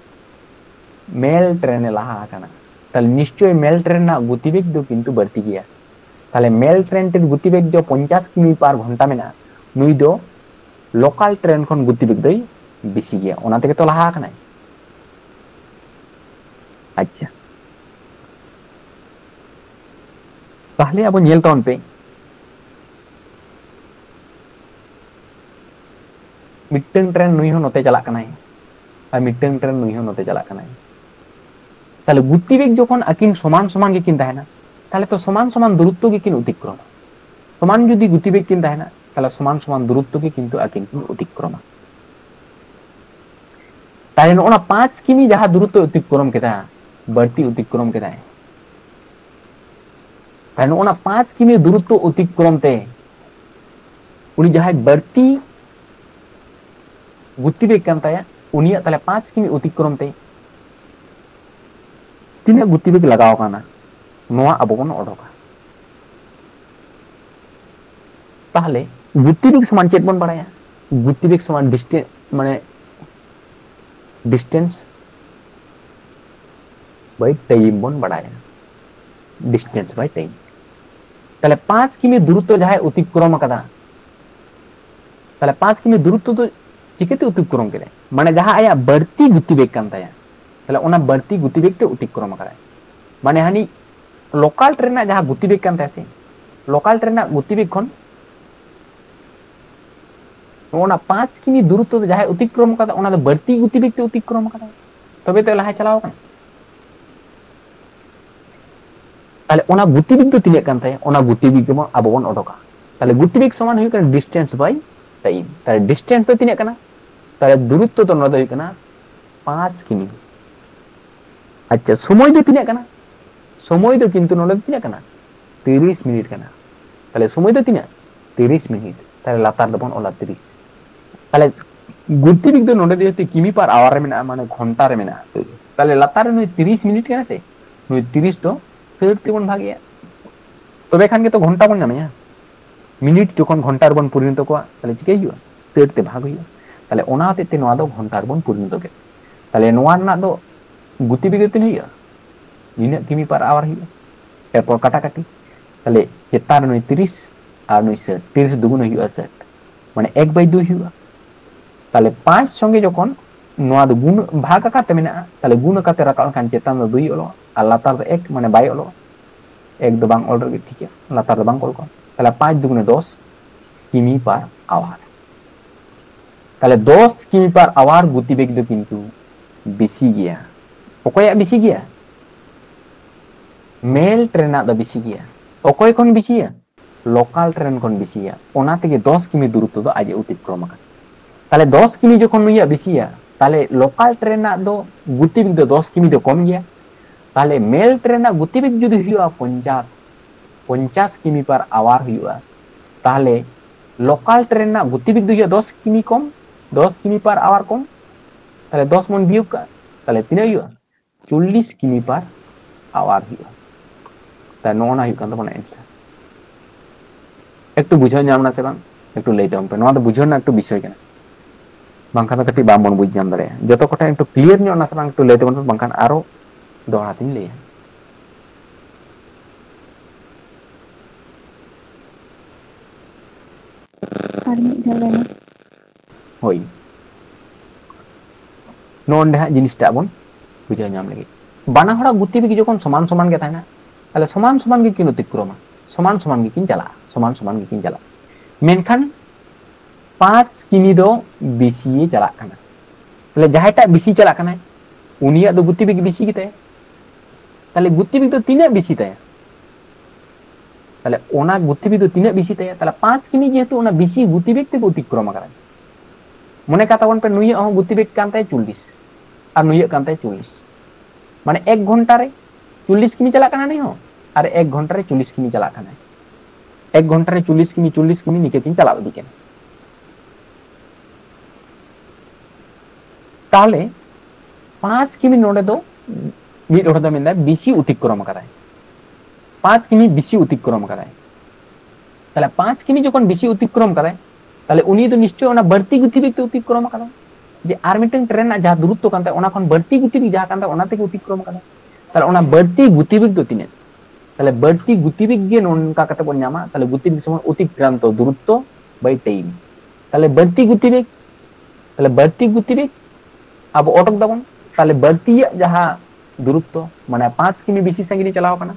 মেল ট্রেনে লাহা কানা। তাহলে নিশ্চয়ই মেল ট্রেন না গতিবেগ দো কিন্তু বাড়তি গিয়া। তাহলে মেল ট্রেন টির গতিবেগ जो 50 কিমি পার ঘন্টা মেনা, নুই দো লোকাল ট্রেন খন গতিবেগ দই বেশি গিয়া, ওনা থেকে তো লাহা কানা। আচ্ছা, তাহলে আবো ñel taon pe meeting train নুই হন নতে চালাক কানাই আর মিটং ট্রেন নুই হন নতে চালাক কানাই। তাহলে গতিবেগ যখন আকিন সমান সমান গিকিন তাহেনা, তাহলে তো সমান সমান দূরত্ব গিকিন অতিক্রম। সমান যদি গতিবেগ কিন তাহেনা, তাহলে সমান সমান দূরত্ব কে কিন্তু আকিন অতিক্রম। তাহলে ওনা 5 কিমি যাহা দূরত্ব অতিক্রম কেদা, বাড়তি অতিক্রম কেদা। তাহলে ওনা 5 কিমি দূরত্ব অতিক্রম তে উনি যাহাই বাড়তি গতিবেগ কান তায়া, উনিয়া তাহলে 5 কিমি অতিক্রম তে তিনা গতিবেগ লাগাও কানা, নোয়া আবো বন অডকা। তাহলে গতিবেগ সমান চেদ বন বাড়ায়া? গতিবেগ সমান ডিস্টেন্স মানে डिस्टेंस बाय टाइम बन बढ़ाया, डिस्टेंस बाय टाइम। তাহলে 5 কিমি দূরত্ব যাহাই অতিক্রম কাদা, তাহলে 5 কিমি দূরত্ব তো চিকেতে অতিক্রম করে, মানে যাহা আয়া বাড়তি গতিবেগ কান তায়া, তাহলে ওনা বাড়তি গতিবেগ তে অতিক্রম করে। মানে হানি লোকাল ট্রেন না যাহা গতিবেগ কান তায়া সে, লোকাল ট্রেন না গতিবেগ খন ওনা 5 কিমি দূরত্ব যাহাই অতিক্রম কাদা, ওনা বাড়তি গতিবেগ তে অতিক্রম কাদা, তবে তো লাহাই চালাও কানা। তাহলে ওনা গতিবেগ তো তিনে কান তাই, ওনা গতিবেগ যেমন আবো বন অডকা। তাহলে গতিবেগ সমান হই কানা ডিস্টেন্স বাই টাইম। তাহলে ডিস্টেন্স তো তিনে কানা, তাহলে দূরত্ব তো নদে হই কানা 5 কিমি। আচ্ছা, সময় তো তিনে কানা, সময় তো কিন্তু নদে তিনে কানা 30 মিনিট কানা। তাহলে সময় তো তিনে 30 মিনিট, তাহলে লাতার দবন ওলা 30। তাহলে গতিবেগ তো নদে দিতে কিমি পার আওয়ার রে মেনা, মানে ঘন্টা রে মেনা। তাহলে লাতার নুই 30 মিনিট কানা সে, নুই 30 তো 30 বন ভাগিয়া, তবে এখান কে তো ঘন্টা বন নামে। মিনিট যখন ঘন্টার বন পরিণত কোয়া, তাহলে চিকে হিউয়া 30 তে ভাগ হিউয়া। তাহলে ওনা হতে নোয়া দো ঘন্টার বন পরিণত কে। তাহলে নোয়া না দো গতিবেগ তিন হিউয়া, নিনা কিমি পার আওয়ার হিউয়া। এরপর কাটাকাটি, তাহলে চেতার নুই 30 আর নুই 60, 30 দুগুণ হিউয়া 60, মানে 1/2 হিউয়া। তাহলে 5 সঙ্গে যখন নোয়া দো গুণ ভাগ আকাতে মেনা, তাহলে গুণ আকাতে রাকাল কান চেতান দো 2 অলো আর লাতার দো 1, মানে 2 অলো। 1 দো বাং অল রে ঠিক है, লাতার দো বাং অল কোন। তাহলে 5 দুগুণে 10 কিমি পার আওয়ার। তাহলে 10 কিমি পার আওয়ার গতিবেগ দো কিন্তু বেশি গিয়া। অকয়া বেশি গিয়া? মেল ট্রেন দো বেশি গিয়া। অকয় কোন বেশি গিয়া? লোকাল ট্রেন কোন বেশি গিয়া। ওনা থেকে 10 কিমি দূরত্ব দো আজ অতিক্রম করে। তাহলে 10 কিমি যখন নুইয়া বেশি গিয়া, তাহলে লোকাল ট্রেন দো গতিবেগ দো 10 কিমি দো কম গিয়া। তাহলে মেল ট্রেন গতিবেগ যদি হিউয়া 50 কিমি পার আওয়ার হিউয়া, তাহলে লোকাল ট্রেন না গতিবেগ দুইয়া 10 কিমি কম, 10 কিমি পার আওয়ার কম। তাহলে 10 মন বিয়োগ কা, তাহলে তিনে হিউয়া 40 কিমি পার আওয়ার হিউয়া। তাই নোনা হিউক কান তখন आंसर। একটু বুঝাই ñam না সে বাং, একটু লই তাম পে নোয়া তো বুঝো না একটু বিষয় কেন বাংখান তো কাটি বাম বন বুঝ ñam দাঁড়ায়। যত কথা একটু ক্লিয়ার ño না সে বাং একটু লই তাম বাংখান আরো দহড়া তিন লইয়া। আর মিদ ধাw ᱞᱟᱹᱭ ᱢᱮ। হই নন্ডে হা জিনিসটা বন বুঝাই ñam লাগি। বানা হড়া গতিবেগ যখন সমান সমান গে থাকে না, তাহলে সমান সমান গে কিন অতিক্রম, সমান সমান গে কিন চালা, সমান সমান গে কিন চালা। মেনখান 5 কিমি দো বেশি চালাক কানা। তাহলে যাহাইটা বেশি চালাক কানা, उनिया दो गति बेग बेसी गिताया ताले गति बेग तो तीना बेसी ताया ताले ओना गति बेग तो तीना बेसी ताया ताले 5 किमी जेहेतु ओना बेसी गति बेग ते अतिक्रम करा मने कथा बन पे नुइया हो गति बेग कान ताय 40 और नुइया कान ताय 40 माने 1 घंटा रे 40 किमी चला काना नहीं हो और 1 घंटा रे 40 किमी चला काना 1 घंटा रे 40 किमी निकेतिन चला दी केना ताले 5 किमी नोडे दो मिड ओडा मेंदा बेसी अतिक्रम कराय 5 किमी बेसी अतिक्रम कराय ताले 5 किमी जखन बेसी अतिक्रम कराय ताले उनी तो निश्चय ओना बढ़ती गतिवेग ते अतिक्रम कराय जे आर मिटन ट्रेन ना जहां दूरत्व कानते ओना खन बढ़ती गतिवेग जहां कानते ओना ते अतिक्रम कराय ताले ओना बढ़ती गतिवेग दो तिने ताले बढ़ती गतिवेग गे नोनका कते बोन न्यामा ताले गतिवेग समान अतिक्रांत दूरत्व बाय टाइम ताले बढ़ती गतिवेग अब अटक दाबन ताले बढ़ती जहां दूरत्व माने 5 किमी बेसी संगिनी चलाव काना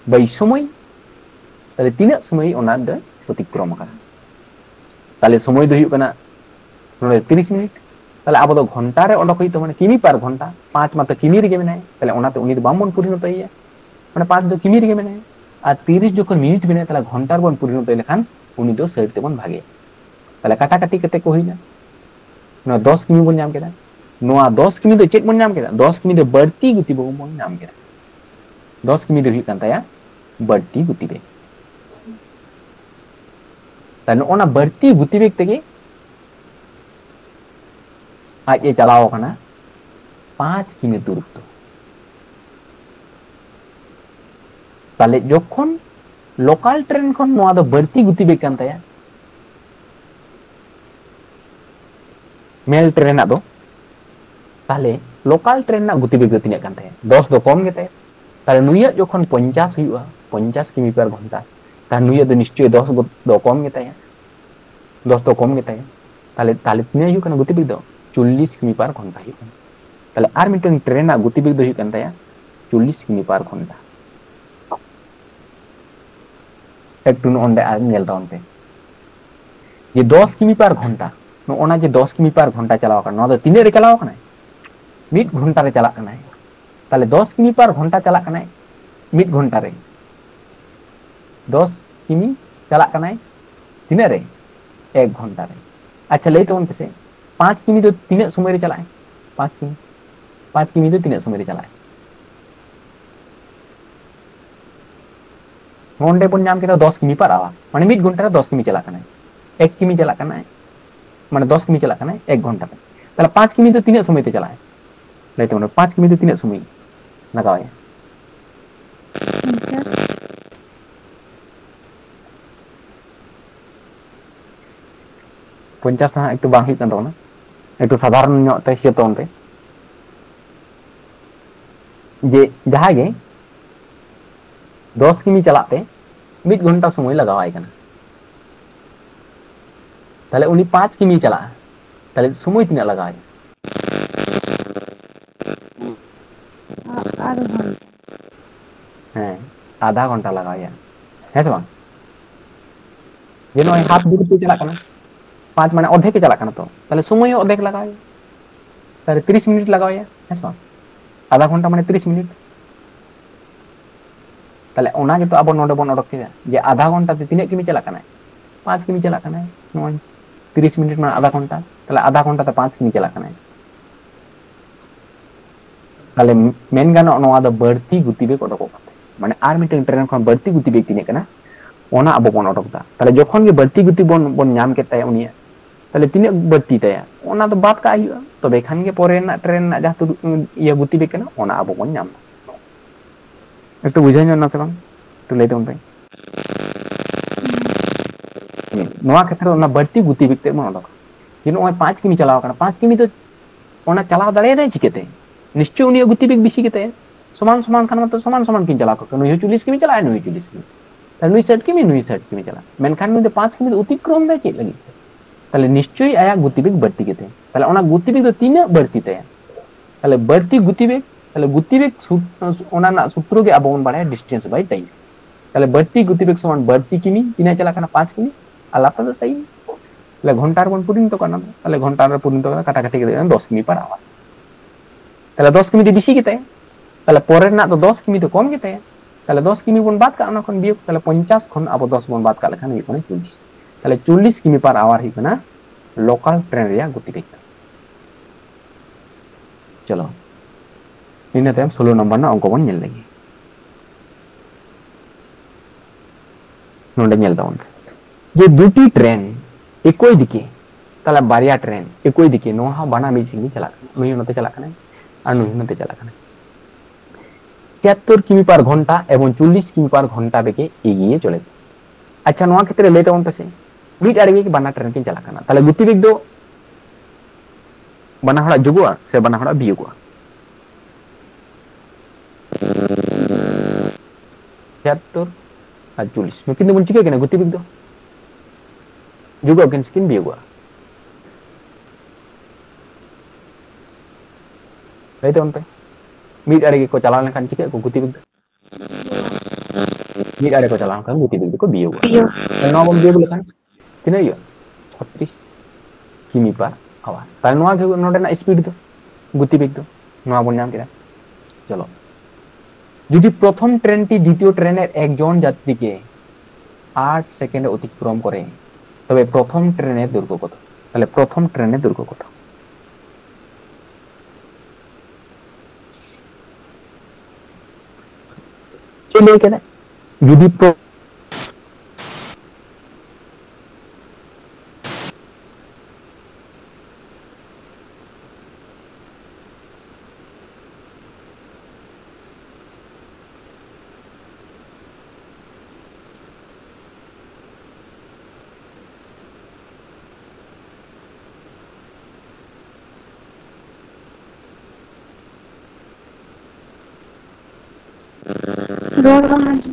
बाय समय ताले तिना समय ओना द अतिक्रम काना ताले समय दो हुयु काना नोडे 30 मिनिट ताले अब दो घंटा रे अडक हुई तो माने किमी पर घंटा 5 मात्र किमी रे मेनाय ताले ओना ते उनी दो बामन परिणत हइया माने 5 दो किमी रे मेनाय आ 30 जखन मिनिट मेनाय ताले घंटार बन परिणत लेखान उनी दो साइड ते बन भागे ताले काटा काटी कते को हइना ना 10 किमी बन नाम केदा नोआ 10 किमी दो चेक बन नाम केदा 10 किमी दो बढ़ती गति बन नाम केदा 10 किमी दो हुई कान ताया बढ़ती गति बे ताने ओना बढ़ती गति बेग तेगे आज ये चलाओ काना 5 किमी दूरत्व ताले जखन लोकल ट्रेन खन नोआ दो बढ़ती गति बेग कान ताया मेल ट्रेन ना दो ताले लोकल ट्रेन ना गति बेग दो तिना कान ताया 10 दो कम गेते ताले नुइया जखन 50 हुआ 50 किमी पर घंटा ता नुइया दो निश्चय 10 दो कम गेताया 10 दो कम गेताया ताले ताले तिना हुई काना गति बेग दो 40 किमी पर घंटा हुई काना ताले आर मिटन ट्रेन ना गति बेग दो हुई कान ताया 40 किमी पर घंटा एकटू ओंडे आ नेल दाउन पे ये 10 किमी पर घंटा नो ओना जे 10 किमी पर घंटा चलाव काना नो दो तिने रे चलाव काना मिड घंटा रे चला काना ताले 10 किमी पर घंटा चला काना मिड घंटा रे 10 किमी चला काना तिने रे 1 घंटा रे अच्छा लई तो पे 5 किमी दो तिने समय रे चलाए 5 किमी दो तिने समय रे चलाए नोंडे बन नाम केदा 10 किमी पर आवा माने मिड घंटा रे 10 किमी चला काना 1 किमी चला काना माने 10 किमी चला काना 1 घंटा पे ताले 5 किमी दो तिने समय ते चलाए लई तो 5 किमी दो तिने समय लगावे 50 ना एकटू बांग हुई कान तोना एकटू साधारण ᱧᱚᱜ ते हिसाब तोन पे जे जहां गे 10 किमी चलाते मिड घंटा समय लगावाय काना ताले उनी 5 किमी चला ताले समय तिना लगावाय आधा घंटा लगाया है से बांग जे नय हाफ दूर पे चला काना 5 माने अधे के चला काना तो ताले समय अधे लगाया ताले 30 मिनिट लगाया है से बांग आधा घंटा माने 30 मिनिट ताले ओना के तो अब नोडे बन अडक केदा जे आधा घंटा ते तिने किमी चला काना 5 किमी चला काना नय 30 मिनिट माने आधा घंटा ताले आधा घंटा ते 5 किमी चला काना ताले मेन गानो नोआ द बढ़ती गति बेग अडक काते माने आर मिटन ट्रेन खन बढ़ती गति बेग तिने काना ओना अब बन अडक दा ताले जखन गे बढ़ती गति बन नाम केताय उनिया ताले तिने बढ़ती ताया ओना तो बात का हुआ तबे खान गे परे ना ट्रेन ना जहां ये गति बेग काना ओना अब बन नाम একটু বুঝাই না সে বাং একটু লেটে উনপে নোয়া ক্ষেত্রে ওনা बढ़ती गति बेग ते मन अडक जिन ओय 5 किमी चलाव काना 5 किमी तो ओना चलाव दाड़े दे चिकेते निश्चय उनी गति बेग बेसी केते समान समान खान मत समान समान किन चला को नुई 40 किमी चलाए नुई 40 किमी ताले नुई 60 किमी चला मेनखान नुई 5 किमी अतिक्रम दे चेक लगी ताले निश्चय आया गति बेग बढ़ती केते ताले ओना गति बेग तो तीना बढ़ती ते ताले बढ़ती गति बेग ताले गति बेग ओना ना सूत्र के अब बन बाड़े डिस्टेंस बाय टाइम ताले बढ़ती गति बेग समान बढ़ती किमी तिना चला काना 5 किमी आलापा तो टाइम ताले घंटार बन पुरिन तो काना ताले घंटार पुरिन तो काटा काटी के 10 किमी पर आवा তাহলে 10 কিমি বেশি গেতায়, তাহলে পরের না তো 10 কিমি তো কম গেতায়, তাহলে 10 কিমি বন বাদ কা, ওনা খন বিয়োগ, তাহলে 50 খন আবো 10 বন বাদ কা লেখান ᱦᱩᱭᱩᱜ ᱠᱟᱱᱟ 40, তাহলে 40 কিমি পার আওয়ার ᱦᱩᱭᱩᱜ ᱠᱟᱱᱟ লোকাল ট্রেন ᱨᱮᱭᱟᱜ গতিবেগ। চলো ᱤᱱᱟᱹ ᱛᱟᱭᱚᱢ 16 নম্বর না অঙ্ক বন ᱧᱮᱞ ᱞᱮᱜᱮ। নোডে ᱧᱮᱞ ᱛᱟᱵᱚᱱ যে দুটি ট্রেন একই দিকে, তাহলে বারিয়া ট্রেন একই দিকে নোহা বানা মিট সিঙ্গি চালাক কানা, নুই নতে চালাক কানা আর নুই নতে চালাক কানা, 76 কিমি পার ঘন্টা এবং 40 কিমি পার ঘন্টা বেগে এগিয়ে চলেছে। আচ্ছা নোয়া ক্ষেত্রে লেই তাবন পেছে মিট আড়গে কি বানা ট্রেন কিন চালাক কানা, তাহলে গতিবেগ দো বানা হড়া যোগোয়া সে বানা হড়া বিয়োগোয়া? 76 আর 40 নুকিন বন চিকে কেনা গতিবেগ দো যোগোয়া কিন স্কিন বিয়োগোয়া? লেই তাবন पे মিট আড়গে को চালান लेखान चिके को गतिवेग दो मिट आड़े को चलान लेखान गतिवेग को बियोग बियोग नौ बन बियोग लेखान तीना हुआ 36 किमी पर आवर, ताहले नोआ के नोडे ना स्पीड दो गतिवेग दो नोआ बन नाम केदा। चलो যদি প্রথম ট্রেনটি দ্বিতীয় ট্রেনের একজন যাত্রীকে 8 সেকেন্ডে অতিক্রম করে তবে প্রথম ট্রেনের দৈর্ঘ্য কত? তাহলে প্রথম ট্রেনের দৈর্ঘ্য কত? চলে কেনা যদি रोड बना जो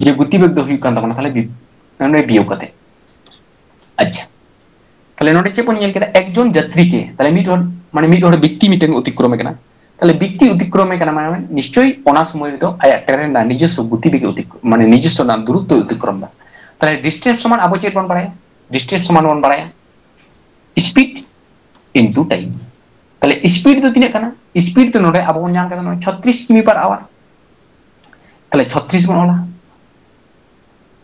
ये गतिवेग दो हुई कान ताबना ताहले नोडे बियोग कते। अच्छा তাহলে নোডে চেক বন ñel কেদা একজন যাত্রীকে, তাহলে মিট হল মানে মিট হল ব্যক্তি মিটেন অতিক্রমে কেনা, তাহলে ব্যক্তি অতিক্রমে কেনা মানে নিশ্চয়ই অনা সময় তো আয়া ট্রেন না নিজস্ব গতিবেগে অতিক্রম মানে নিজস্ব না দূরত্ব অতিক্রম দা, তাহলে ডিসটেন্স সমান আবো চেক বন বাড়ায়া, ডিসটেন্স সমান বন বাড়ায়া স্পিড ইনটু টাইম, তাহলে স্পিড তো তিনে কানা, স্পিড তো নোডে আবো ñam কেদা 36 কিমি পার আওয়ার, তাহলে 36 বন ওলা,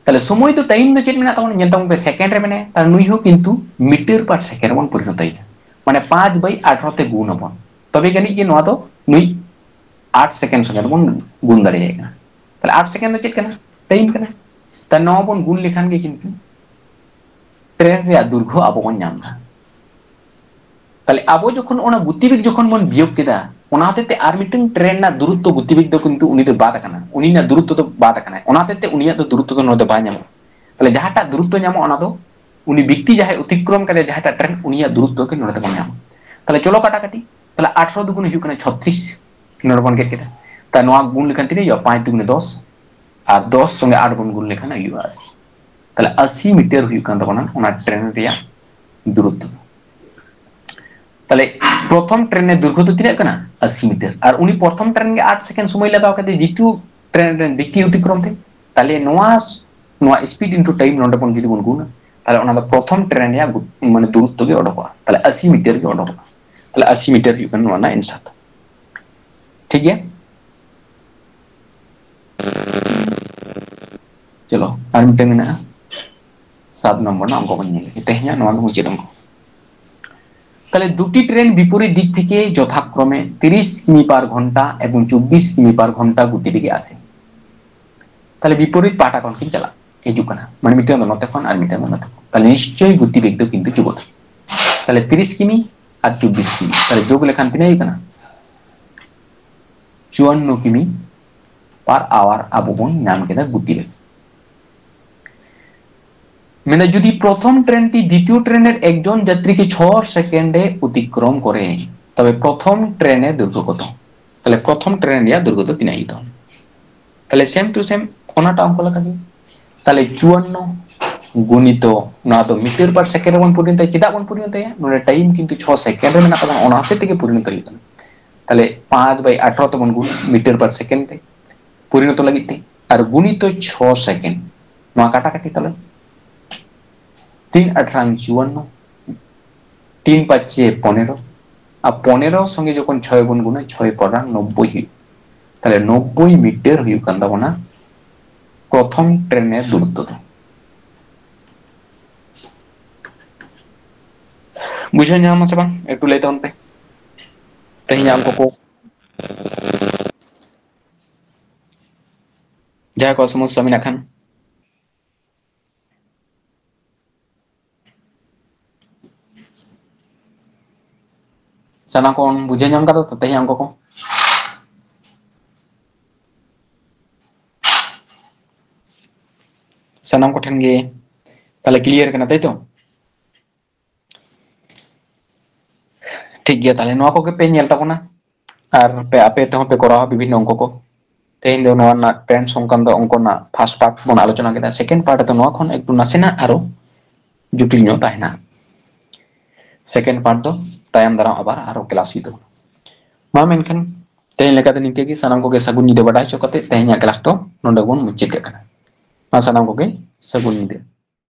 তাহলে সময় তো টাইম তো চেক মেনা তাবন ñel তাবন সেকেন্ড রে মেনে, তার নুই হো কিন্তু মিটার পার সেকেন্ড বন পরিণত হই মানে 5/18 তে গুণ হবন, তবে জানি যে নোয়া তো নুই 8 সেকেন্ড সঙ্গে বন গুণ দাঁড়ে যায় না, তাহলে 8 সেকেন্ড তো চেক কেনা টাইম কেনা, তার নোয়া বন গুণ লেখান গে কিন্তু ট্রেন রে দৈর্ঘ্য আবো বন ñam না। তাহলে আবো যখন ওনা গতিবেগ যখন বন বিয়োগ কেদা ওনাতে আর মিটন ট্রেন না দূরত্ব গতিবেগ দো কিন্তু উনি তো বাদ কানা, উনি না দূরত্ব তো বাদ কানা, ওনাতে উনিয়া তো দূরত্ব তো নদে বাই ñamo, তাহলে যাহাটা দূরত্ব ñamo ওনা তো উনি ব্যক্তি যাহে অতিক্রম করে যাহাটা ট্রেন উনিয়া দূরত্ব কে নদে বন ñamo। তাহলে চলো কাটাকাটি, তাহলে 18 দুগুণ হুই কানা 36 নদে বন কেটে, তাই নোয়া গুণ লেখান তিনে 5 দুগুণে 10 আর 10 সঙ্গে 8 গুণ গুণ লেখান হুই 80, তাহলে 80 মিটার হুই কান তাবনা ওনা ট্রেন রিয়া দূরত্ব। তাহলে প্রথম ট্রেনের দৈর্ঘ্য তো তিনে কানা 80 মিটার, আর উনি প্রথম ট্রেনে 8 সেকেন্ড সময় লাগাও কাতে দ্বিতীয় ট্রেন ব্যক্তি অতিক্রম তে, তাহলে নোয়া নোয়া স্পিড ইনটু টাইম নডে বন যদি গুণ গুণ তাহলে ওনা তো প্রথম ট্রেন রিয়া মানে দূরত্ব কে অডকবা, তাহলে 80 মিটার কে অডকবা, তাহলে 80 মিটার হুই কান নোয়া না आंसर। ठीक है चलो আর মিটাং না 7 নম্বর না অঙ্ক বন ñel তেহnya নোয়া দো মুচে দঙ্ক। তাহলে দুটি ট্রেন বিপরীত দিক থেকে যথাক্রমে 30 কিমি পার ঘন্টা এবং 24 কিমি পার ঘন্টা গতিবেগে আসে, তাহলে বিপরীত পাটা কোন কিন চালা হিজুক কানা মানে মিটার দো নতে কোন আর মিটার দো নতে, তাহলে নিশ্চয়ই গতিবেগ দো কিন্তু যুগত, তাহলে 30 কিমি আর 24 কিমি তাহলে যোগ লেখান তিনে হই কানা 54 কিমি পার আওয়ার আবো বন ñam কেদা গতিবেগ। মানে যদি প্রথম ট্রেনটি দ্বিতীয় ট্রেনের একজন যাত্রীকে 6 সেকেন্ডে অতিক্রম করে তবে প্রথম ট্রেনের দৈর্ঘ্য কত? তাহলে প্রথম ট্রেন রিয়া দৈর্ঘ্য তো তিনাই দিতে হবে। তাহলে সেম টু সেম ওনাটা অঙ্ক লেখাগে। তাহলে 54 গুণিত নয়া তো মিটার পার সেকেন্ড বন পরিণত चेदा बन परिणत नोडे टाइम किंतु 6 सेकेंड में ना ओना हते থেকে পরিণত হইতো তাহলে 5/18 তখন গুণ মিটার পার সেকেন্ড তে পরিণত লাগিতে আর গুণিত 6 সেকেন্ড নয়া কাটাকাটি তাহলে 3/18 54 3 5 15 আর 15 সঙ্গে যখন 6 গুণ গুণে 6 পড়া 90 তাহলে 90 মিটার হইউ কান দাবনা প্রথম ট্রেনের দূরত্ব। বুঝে ñama se bang একটু লাই তাউন pay তেহি ñam ko jaha ko সমস্যা মিনাখান sana kon বুঝে ñam ka to তেহি অঙ্ক ko sanam ko ঠেন গে তাহলে ক্লিয়ার কেনা তাই তো ঠিক গিয়া তাহলে নোয়া ko ke pe ñel tabona আর pe ape te pe করা বিভিন্ন অঙ্ক ko তেহিন দো নোয়া না ট্রেন সংক্রান্ত অঙ্ক না ফার্স্ট পার্ট বন আলোচনা কেদা সেকেন্ড পার্ট তো নোয়া খন একটু নাসেনা আরো জটিল ño তাই না সেকেন্ড পার্ট দো তায়াম দারাম আবার আরো ক্লাস হিতো মা মেনখান তেহিন লেকাতে নিতে কি sanam ko ke sagun ni de badai chokate তেহিন ক্লাস তো নন্ডে বন মুচিত kana ma sanam ko ke sagun ni de